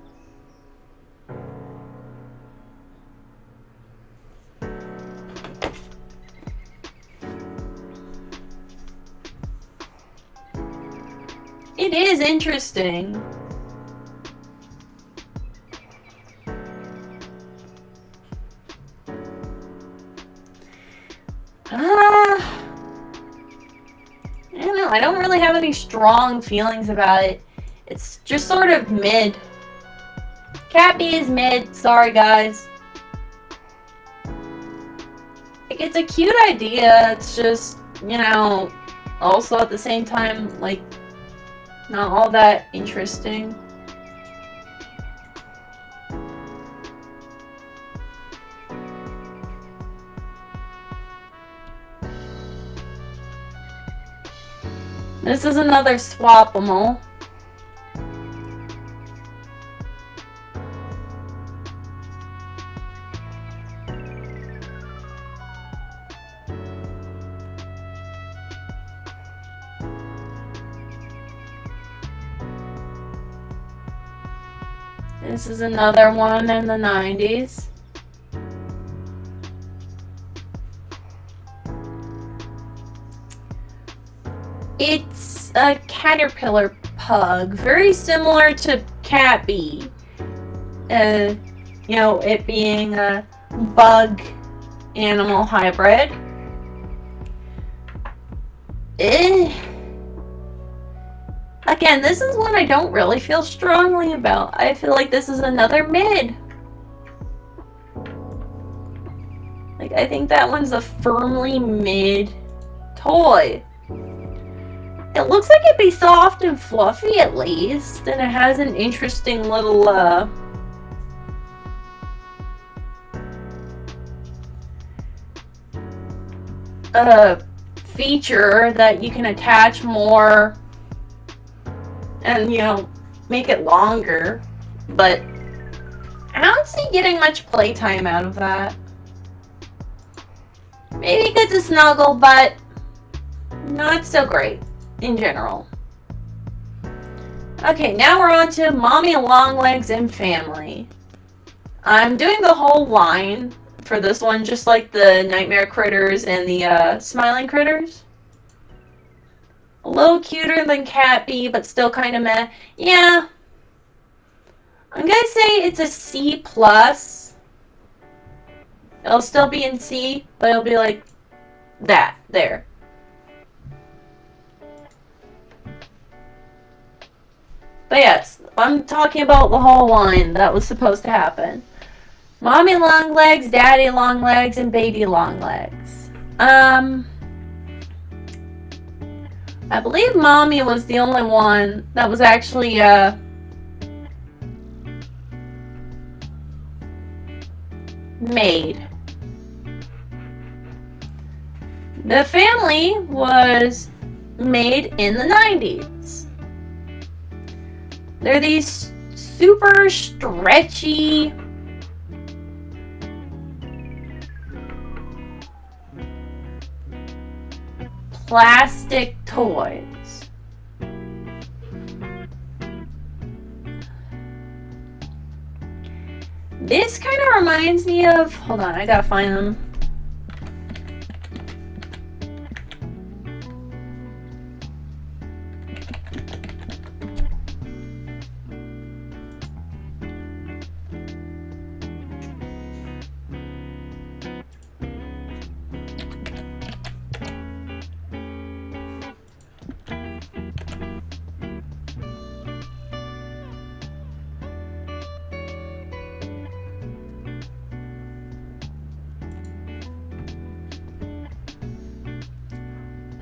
It is interesting. I don't know. I don't really have any strong feelings about it. It's just sort of mid. Catbee is mid. Sorry, guys. Like, it's a cute idea. It's just, you know, also at the same time, like, not all that interesting. This is another Swapamal. This is another one in the 90s. It's a caterpillar pug, very similar to Catbee. You know, it being a bug animal hybrid. Again, this is one I don't really feel strongly about. I feel like this is another mid. Like, I think that one's a firmly mid toy. It looks like it'd be soft and fluffy at least, and it has an interesting little feature that you can attach more and, you know, make it longer, but I don't see getting much playtime out of that. Maybe good to snuggle, but not so great in general. Okay, now we're on to Mommy Longlegs and Family. I'm doing the whole line for this one, just like the Nightmare Critters and the Smiling Critters. A little cuter than Cat B, but still kind of meh. Yeah. I'm gonna say it's a C+. It'll still be in C, but it'll be like that, there. But yes, I'm talking about the whole line that was supposed to happen. Mommy Longlegs, Daddy Longlegs, and Baby Longlegs. I believe Mommy was the only one that was actually, made. The Family was made in the 90s. They're these super stretchy plastic toys. This kind of reminds me of, hold on, I gotta find them.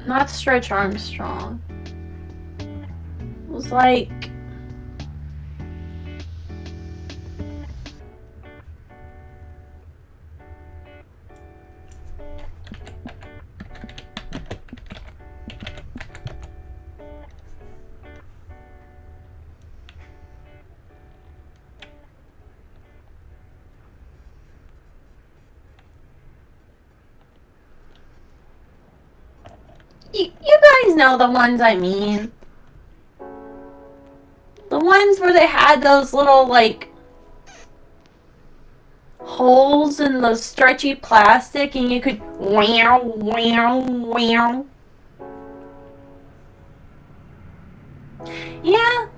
Not Stretch Armstrong. It was like... You guys know the ones I mean. The ones where they had those little, like, holes in the stretchy plastic and you could wow, wow, wow. Yeah.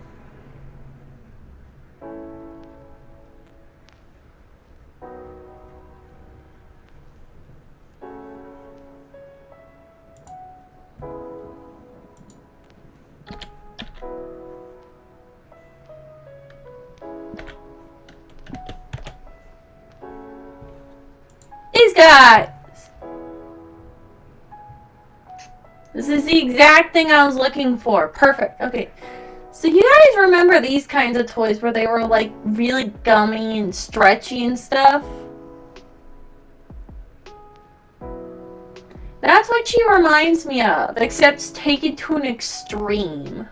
These guys. This is the exact thing I was looking for. Perfect. Okay. So you guys remember these kinds of toys where they were like really gummy and stretchy and stuff? That's what she reminds me of, except take it to an extreme.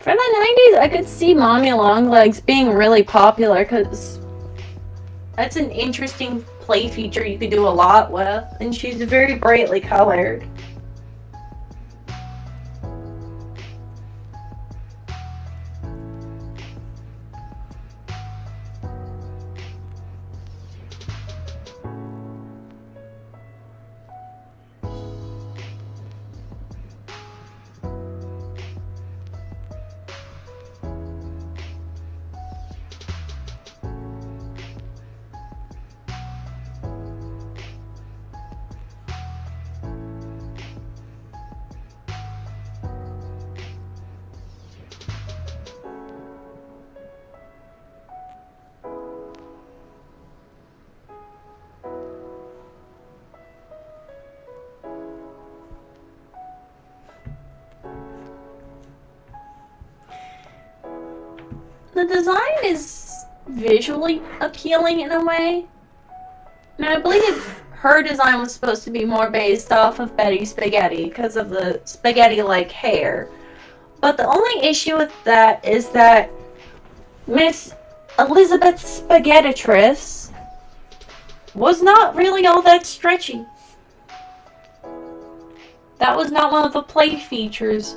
For the 90s, I could see Mommy Longlegs being really popular because that's an interesting play feature you could do a lot with, and she's very brightly colored. the design is visually appealing in a way. And I believe her design was supposed to be more based off of Betty Spaghetti because of the spaghetti-like hair. But the only issue with that is that Miss Elizabeth Spaghettitress was not really all that stretchy. That was not one of the play features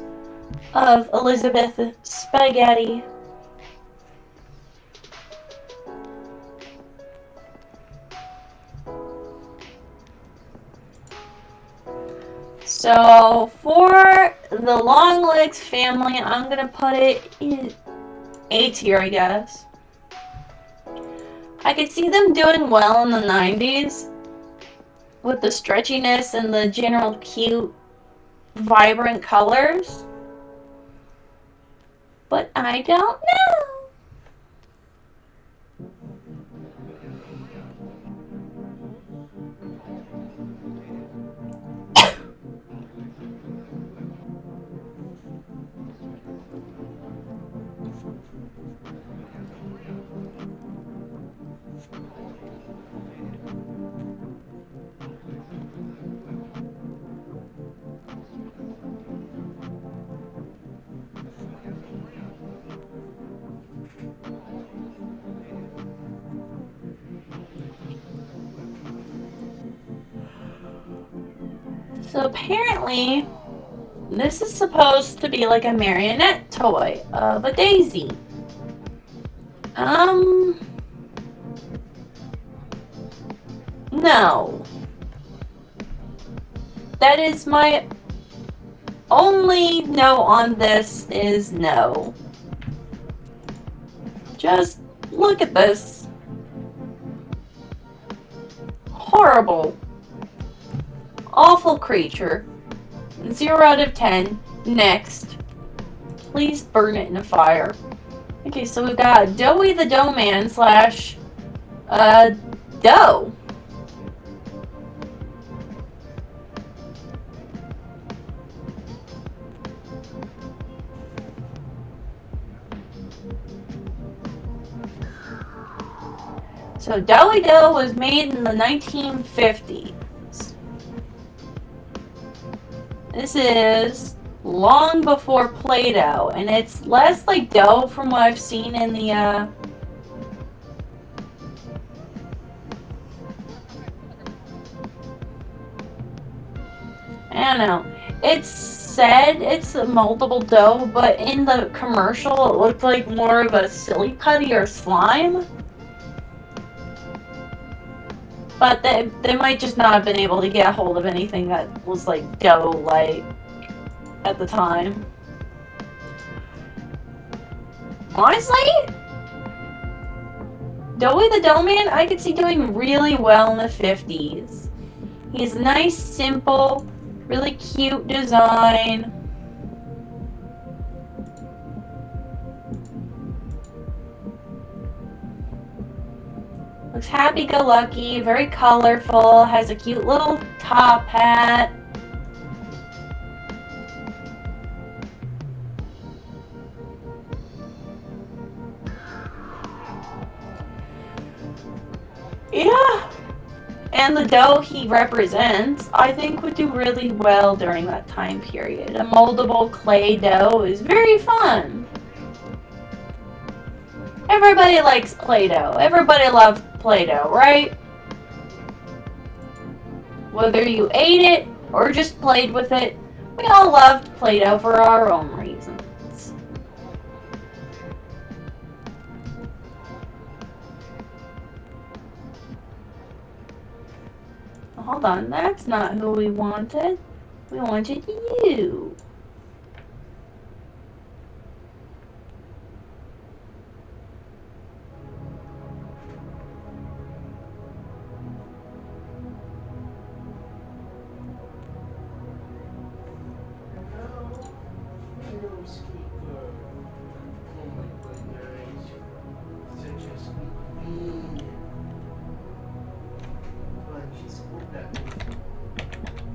of Elizabeth Spaghetti. So for the Longlegs family, I'm gonna put it in A tier, I guess. I could see them doing well in the 90s with the stretchiness and the general cute, vibrant colors. But I don't know. So apparently, this is supposed to be like a marionette toy of a daisy. No. That is my only no on this is no. Just look at this. Horrible. Awful creature. 0 out of 10. Next. Please burn it in a fire. Okay, so we've got Doughy the Dough Man slash Dough. So Doughy Dough was made in the 1950s. This is long before Play-Doh, and it's less like dough from what I've seen in the I don't know. It's said it's a moldable dough, but in the commercial it looked like more of a silly putty or slime. But they might just not have been able to get a hold of anything that was like dough-like at the time. Honestly, Doughy the Dough Man, I could see doing really well in the 50s. He's nice, simple, really cute design. Looks happy-go-lucky, very colorful, has a cute little top hat. Yeah. And the dough he represents, I think, would do really well during that time period. A moldable clay dough is very fun. Everybody likes Play-Doh. Everybody loves Play-Doh, right? Whether you ate it or just played with it, we all loved Play-Doh for our own reasons. Hold on, that's not who we wanted. We wanted you.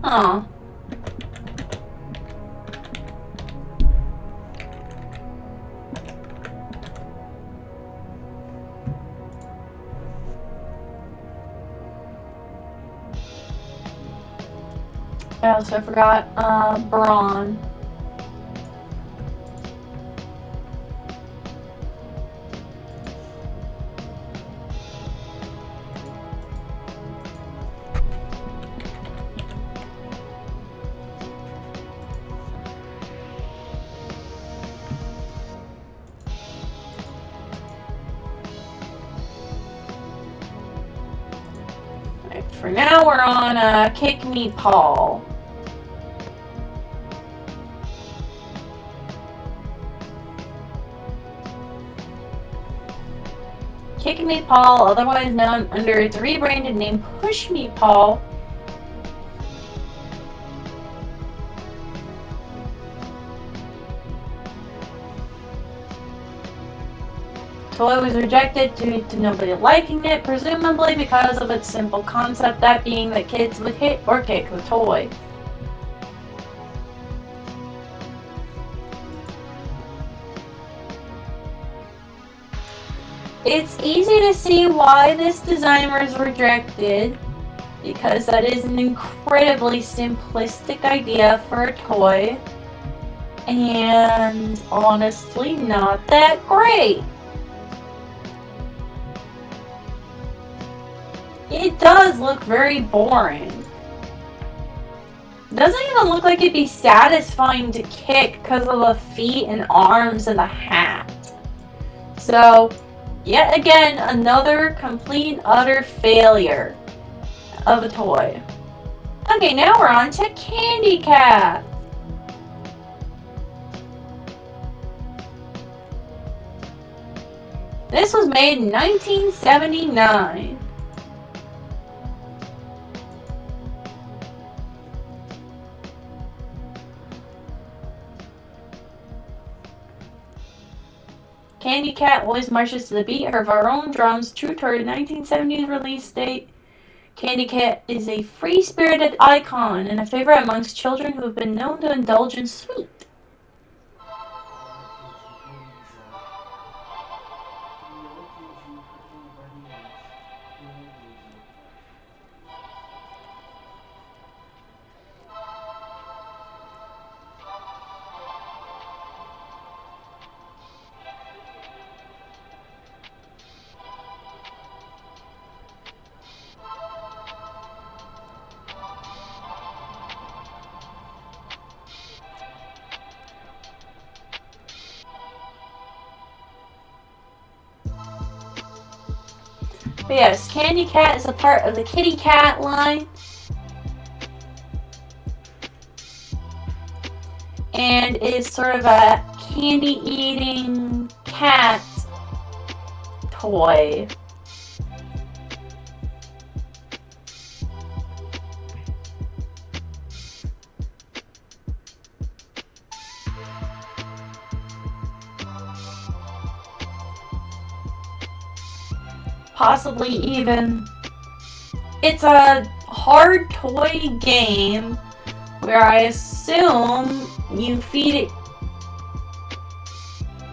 Aw. I also forgot Braun. For now, we're on Kick Me Paul. Kick Me Paul, otherwise known under its rebranded name Push Me Paul. Toy was rejected due to nobody liking it, presumably because of its simple concept, that being that kids would hit or kick the toy. It's easy to see why this design was rejected, because that is an incredibly simplistic idea for a toy, and honestly not that great. It does look very boring. It doesn't even look like it'd be satisfying to kick because of the feet and arms and the hat. So, yet again, another complete and utter failure of a toy. Okay, now we're on to Candy Cat. This was made in 1979. Candy Cat always marches to the beat of her own drums, true to her 1970s release date. Candy Cat is a free-spirited icon and a favorite amongst children who have been known to indulge in sweet. But yes, Candy Cat is a part of the Kitty Cat line. And is sort of a candy-eating cat toy. Possibly even, it's a hard toy game where I assume you feed it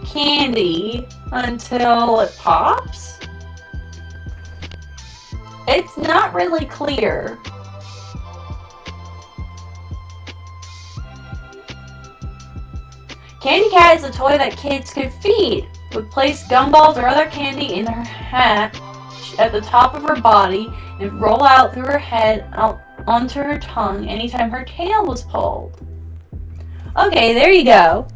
candy until it pops? It's not really clear. Candy Cat is a toy that kids could feed. Would place gumballs or other candy in her hat at the top of her body and roll out through her head out onto her tongue anytime her tail was pulled. Okay, there you go.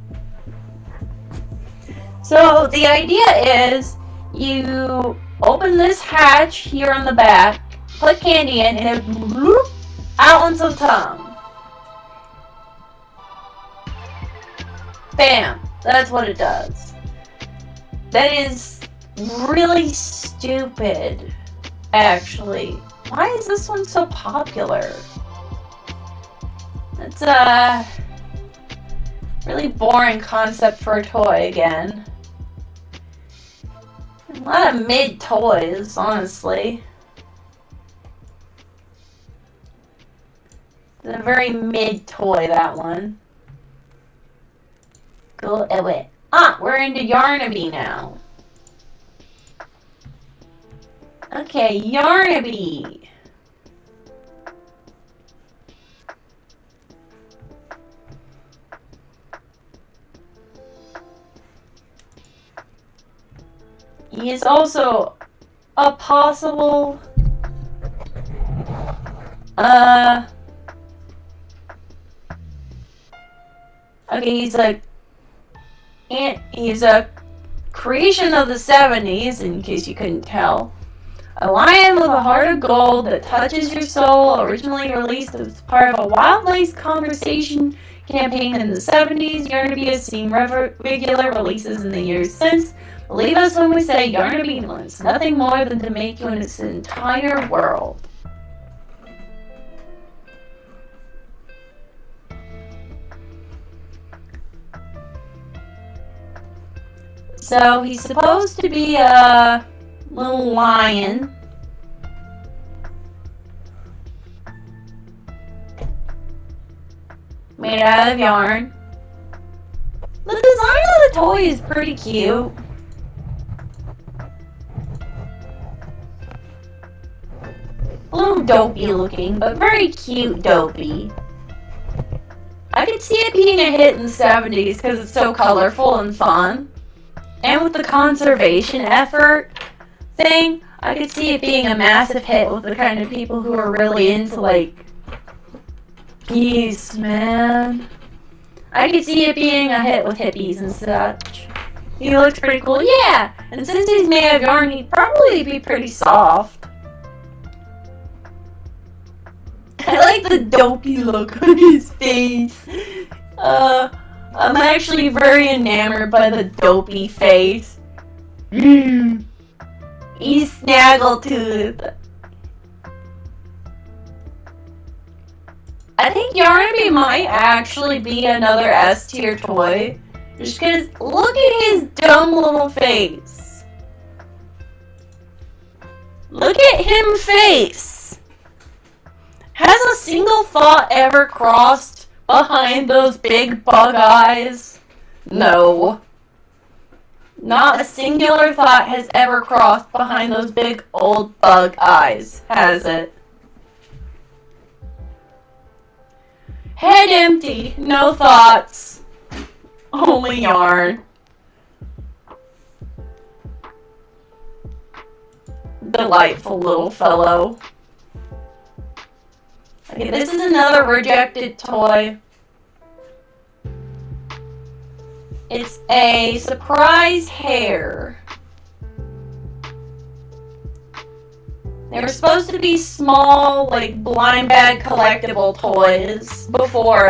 So the idea is you open this hatch here on the back, put candy in, and it whoop, out onto the tongue. Bam! That's what it does. That is really stupid, actually. Why is this one so popular? It's a really boring concept for a toy again. A lot of mid toys, honestly. It's a very mid toy, that one. Go away. Ah, we're into Yarnaby now. Okay, Yarnaby. He is also a possible okay, he's a creation of the 70s, in case you couldn't tell. A lion with a heart of gold that touches your soul, originally released as part of a Wild Lace conversation campaign in the 70s. Yarnaby has seen regular releases in the years since. Believe us when we say Yarnaby wants nothing more than to make you in its entire world. So he's supposed to be a little lion. Made out of yarn. The design of the toy is pretty cute. A little dopey looking, but very cute dopey. I could see it being a hit in the 70s because it's so colorful and fun. And with the conservation effort thing, I could see it being a massive hit with the kind of people who are really into, like, peace, man. I could see it being a hit with hippies and such. He looks pretty cool, yeah! And since he's made of yarn, he'd probably be pretty soft. I like the dopey look on his face. I'm actually very enamored by the dopey face. He's snaggletooth. I think Yarnaby might actually be another S tier toy. Just because look at his dumb little face. Look at him face. Has a single thought ever crossed behind those big bug eyes? No. Not a singular thought has ever crossed behind those big old bug eyes, has it? Head empty, no thoughts. Only yarn. Delightful little fellow. Okay, this is another rejected toy. It's a surprise hare. They were supposed to be small, like, blind bag collectible toys before,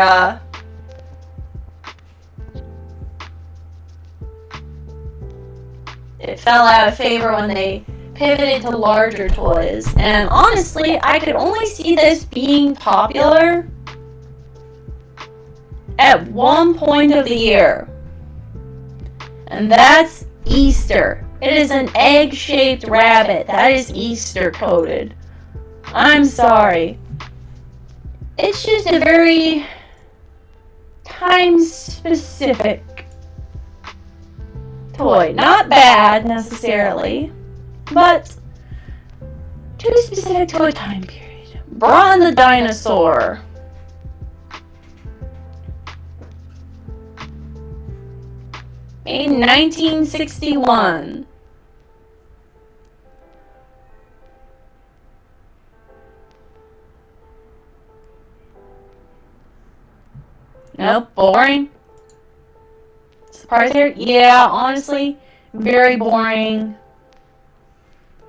it fell out of favor when they pivoted to larger toys. And honestly, I could only see this being popular at one point of the year. And that's Easter. It is an egg-shaped rabbit. That is Easter coded. I'm sorry. It's just a very time-specific toy. Not bad, necessarily, but too specific to a time period. Braun the dinosaur. Made in 1961. Nope, boring. Surprise here? Yeah, honestly, very boring.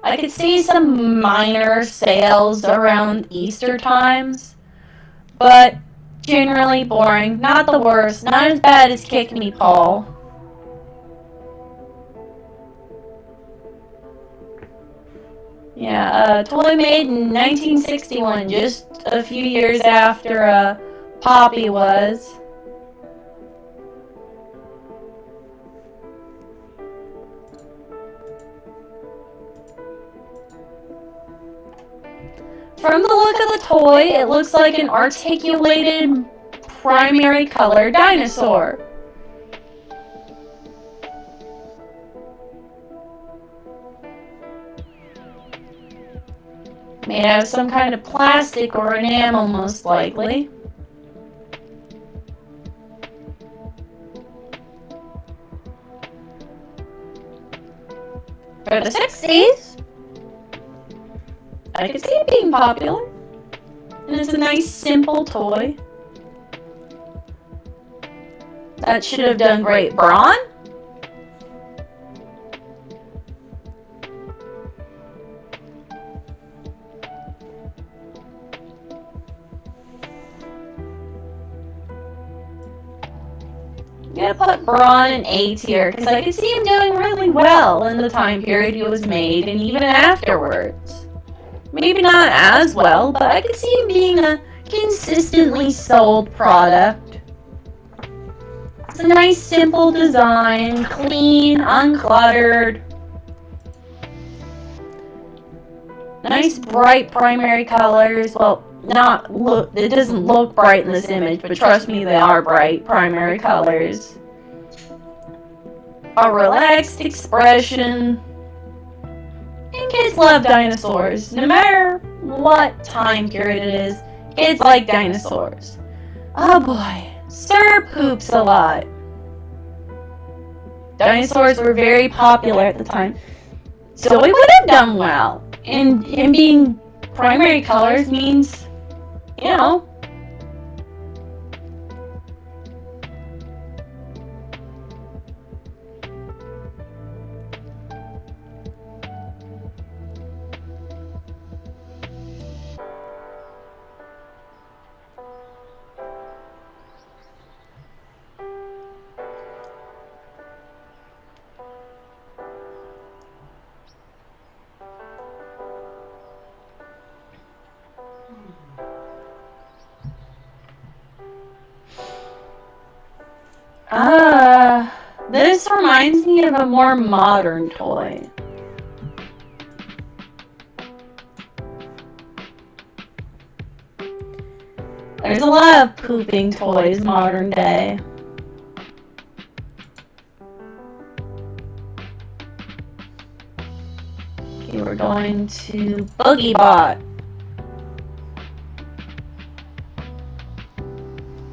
I could see some minor sales around Easter times, but generally boring. Not the worst. Not as bad as Kick Me Paul. Yeah, toy made in 1961, just a few years after Poppy was. From the look of the toy, it looks like an articulated primary color dinosaur. Made out of some kind of plastic or enamel, most likely. for the 60s, I could see it being popular. And it's a nice, simple toy. That should have done great. Brawn? I'm gonna put Braun in A tier because I could see him doing really well in the time period he was made and even afterwards. Maybe not as well, but I could see him being a consistently sold product. It's a nice simple design, clean, uncluttered. Nice bright primary colors. Well, it doesn't look bright in this image, but trust me, they are bright primary colors. A relaxed expression. And kids love dinosaurs. No matter what time period it is, kids like dinosaurs. Oh boy, Sir poops a lot. Dinosaurs were very popular at the time, so he would have done well. And him being primary colors means, you know, this reminds me of a more modern toy. There's a lot of pooping toys modern day. Okay, we're going to Boogie Bot.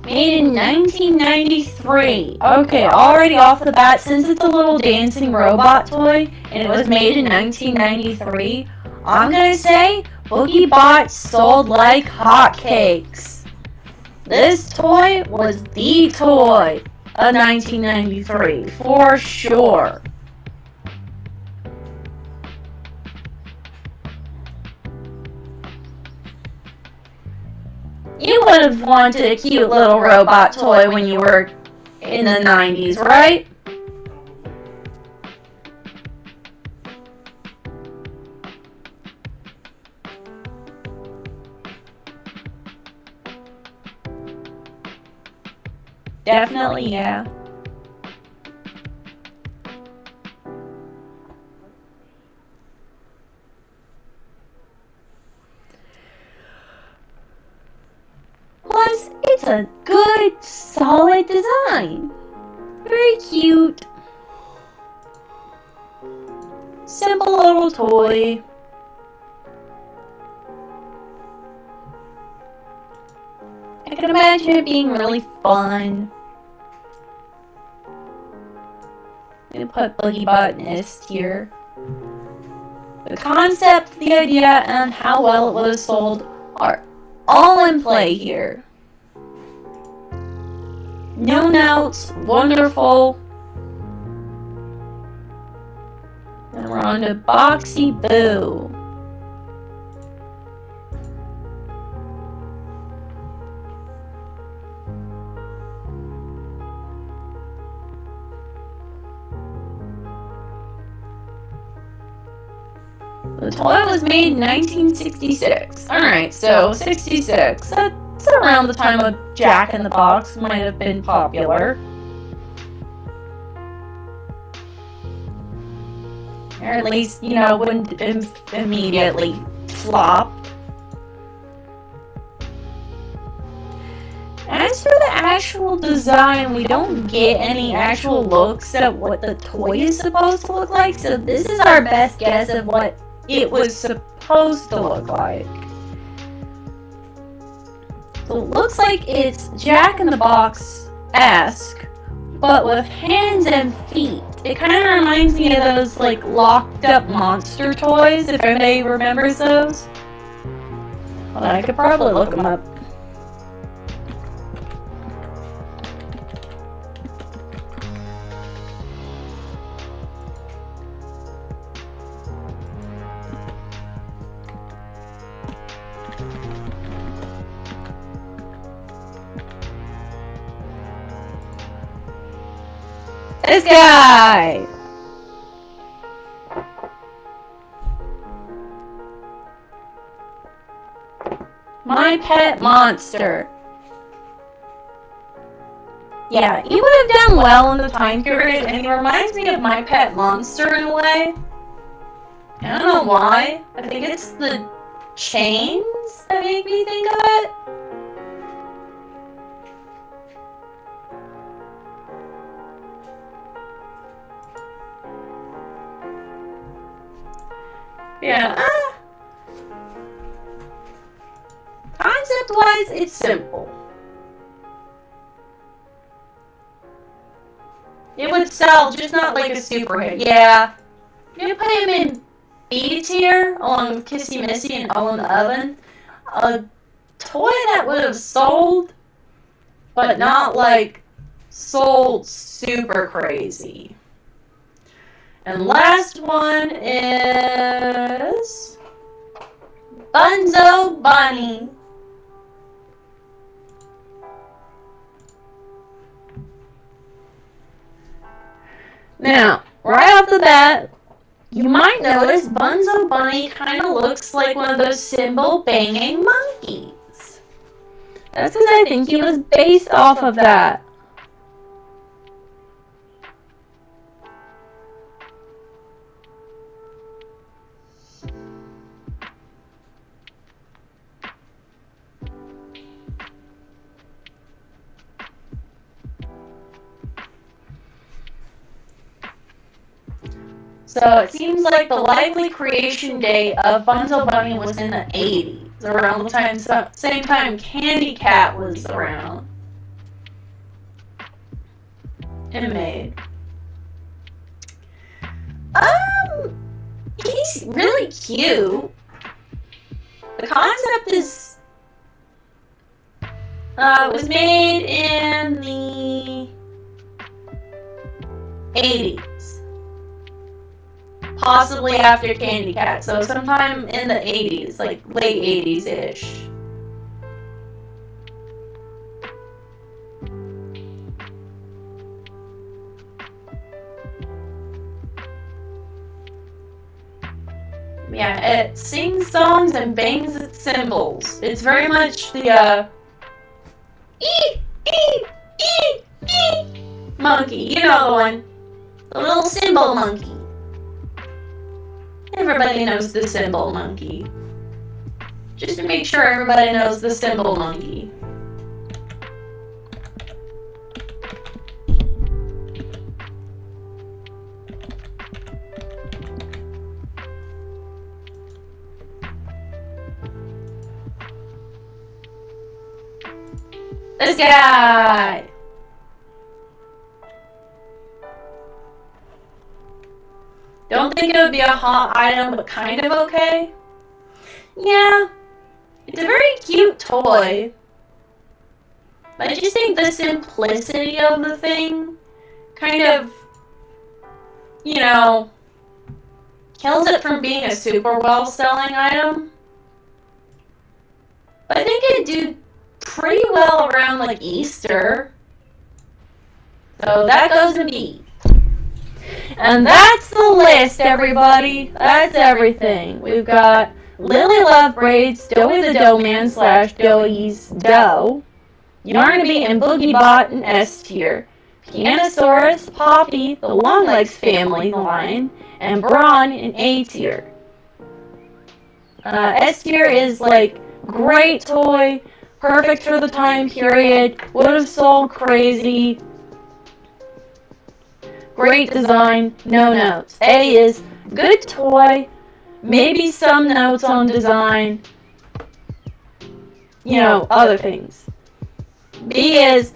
Made in 1993. Okay, already off the bat, since it's a little dancing robot toy, and it was made in 1993, I'm gonna say Boogie Bot sold like hotcakes. This toy was the toy of 1993, for sure. You would have wanted a cute little robot toy when you were in the 90s, right? Definitely, yeah. Plus, it's a good, solid design. Very cute. Simple little toy. I can imagine it being really fun. I'm gonna put Boogie Bot in S tier. The concept, the idea, and how well it was sold are all in play here. No notes, wonderful. And we're on to Boxy Boo. The toy was made in 1966. Alright, so 66. That's around the time of Jack in the Box might have been popular. Or at least, you know, wouldn't immediately flop. As for the actual design, we don't get any actual looks at what the toy is supposed to look like, so this is our best guess of what it was supposed to look like. So it looks like it's Jack in the Box-esque, but with hands and feet It kind of reminds me of those, like, locked up monster toys, if anybody remembers those. Well, I could probably look them up. This guy! My Pet Monster. Yeah, he would have done well in the time period, and he reminds me of My Pet Monster in a way. I don't know why. I think it's the chains that make me think of it. Yeah. Concept-wise, it's simple. It would sell, just not like a super hit. Yeah. You put him in B tier, along with Kissy Missy and All in the Oven. A toy that would have sold, but not like sold super crazy. And last one is Bunzo Bunny. Now, right off the bat, you might notice Bunzo Bunny kind of looks like one of those cymbal banging monkeys. That's because I think he was based off of that. So it seems like the likely creation date of Bunzo Bunny was in the 80s, around the time, same time Candy Cat was around and made. He's really cute. The concept is was made in the 80s. Possibly after Candy Cat, so sometime in the 80s, like late 80s-ish. Yeah, it sings songs and bangs its cymbals. It's very much the, monkey, you know the one. The little cymbal monkey. Everybody knows the cymbal monkey. Just to make sure everybody knows the cymbal monkey. This guy! Don't think it would be a hot item, but kind of okay? Yeah. It's a very cute toy. But I just think the simplicity of the thing kind of, you know, kills it from being a super well-selling item. But I think it'd do pretty well around, like, Easter. So that goes in B. And that's the list, everybody. That's everything. We've got Lily Love Braids, Doughy the Dough Man / Doughy's Dough, Yarnaby and Boogie Bot in S tier, Pianosaurus, Poppy, the Longlegs family line, and Brawn in A tier. S tier is like great toy, perfect for the time period, would have sold crazy. Great design, no notes. A is good toy, maybe some notes on design, you know, other things. B is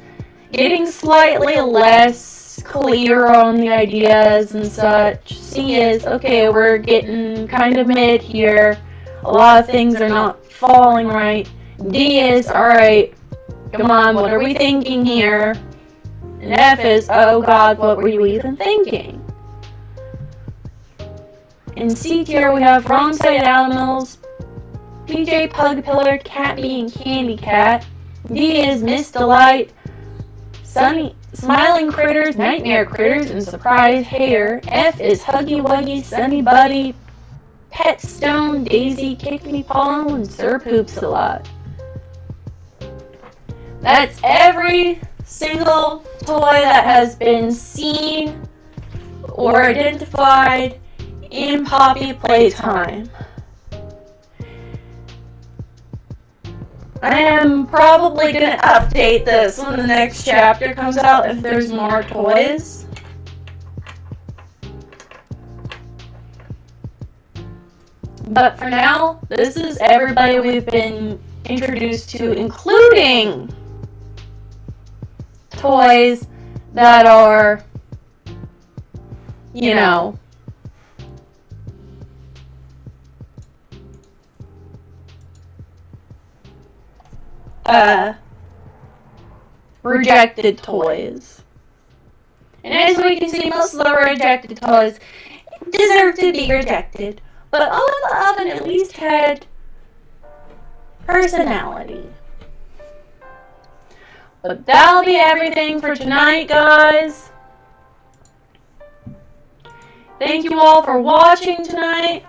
getting slightly less is clear on the ideas and such. C is, okay, we're getting kind of mid here. A lot of things are not falling right. D is, alright, come on, what are we thinking here? And F is, oh god, what were you even thinking? In C tier, we have wrong side animals, PJ Pug Pillar, Cat being Candy Cat. D is Miss Delight, Sunny Smiling Critters, Nightmare Critters, and Surprise Hair. F is Huggy Wuggy, Sunny Buddy, Pet Stone, Daisy, Kick Me Paw, and Sir Poops a Lot. That's every single toy that has been seen or identified in Poppy Playtime. I am probably going to update this when the next chapter comes out if there's more toys. But for now, this is everybody we've been introduced to, including toys that are, you know, rejected toys. And as we can see, most of the rejected toys deserve to be rejected. But all of the oven at least had personality. But that'll be everything for tonight, guys. Thank you all for watching tonight.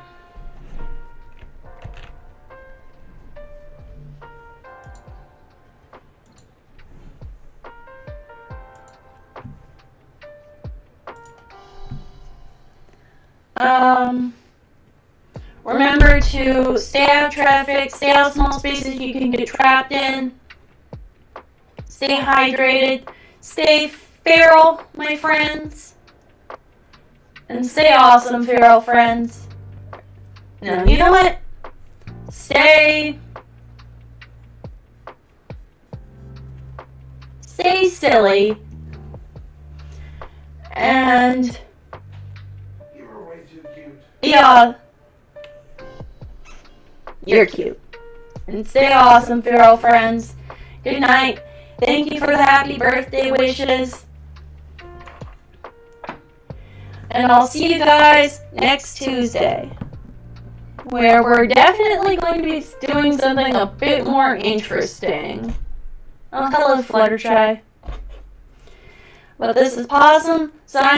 Remember to stay out of traffic, stay out of small spaces you can get trapped in. Stay hydrated, stay feral, my friends. And stay awesome, feral friends. No, you know what? Stay silly. And You were way too cute. yeah, you're cute. And stay awesome, feral friends. Good night. Thank you for the happy birthday wishes. And I'll see you guys next Tuesday, where we're definitely going to be doing something a bit more interesting. Oh, hello, Fluttershy. But this is Possum, signing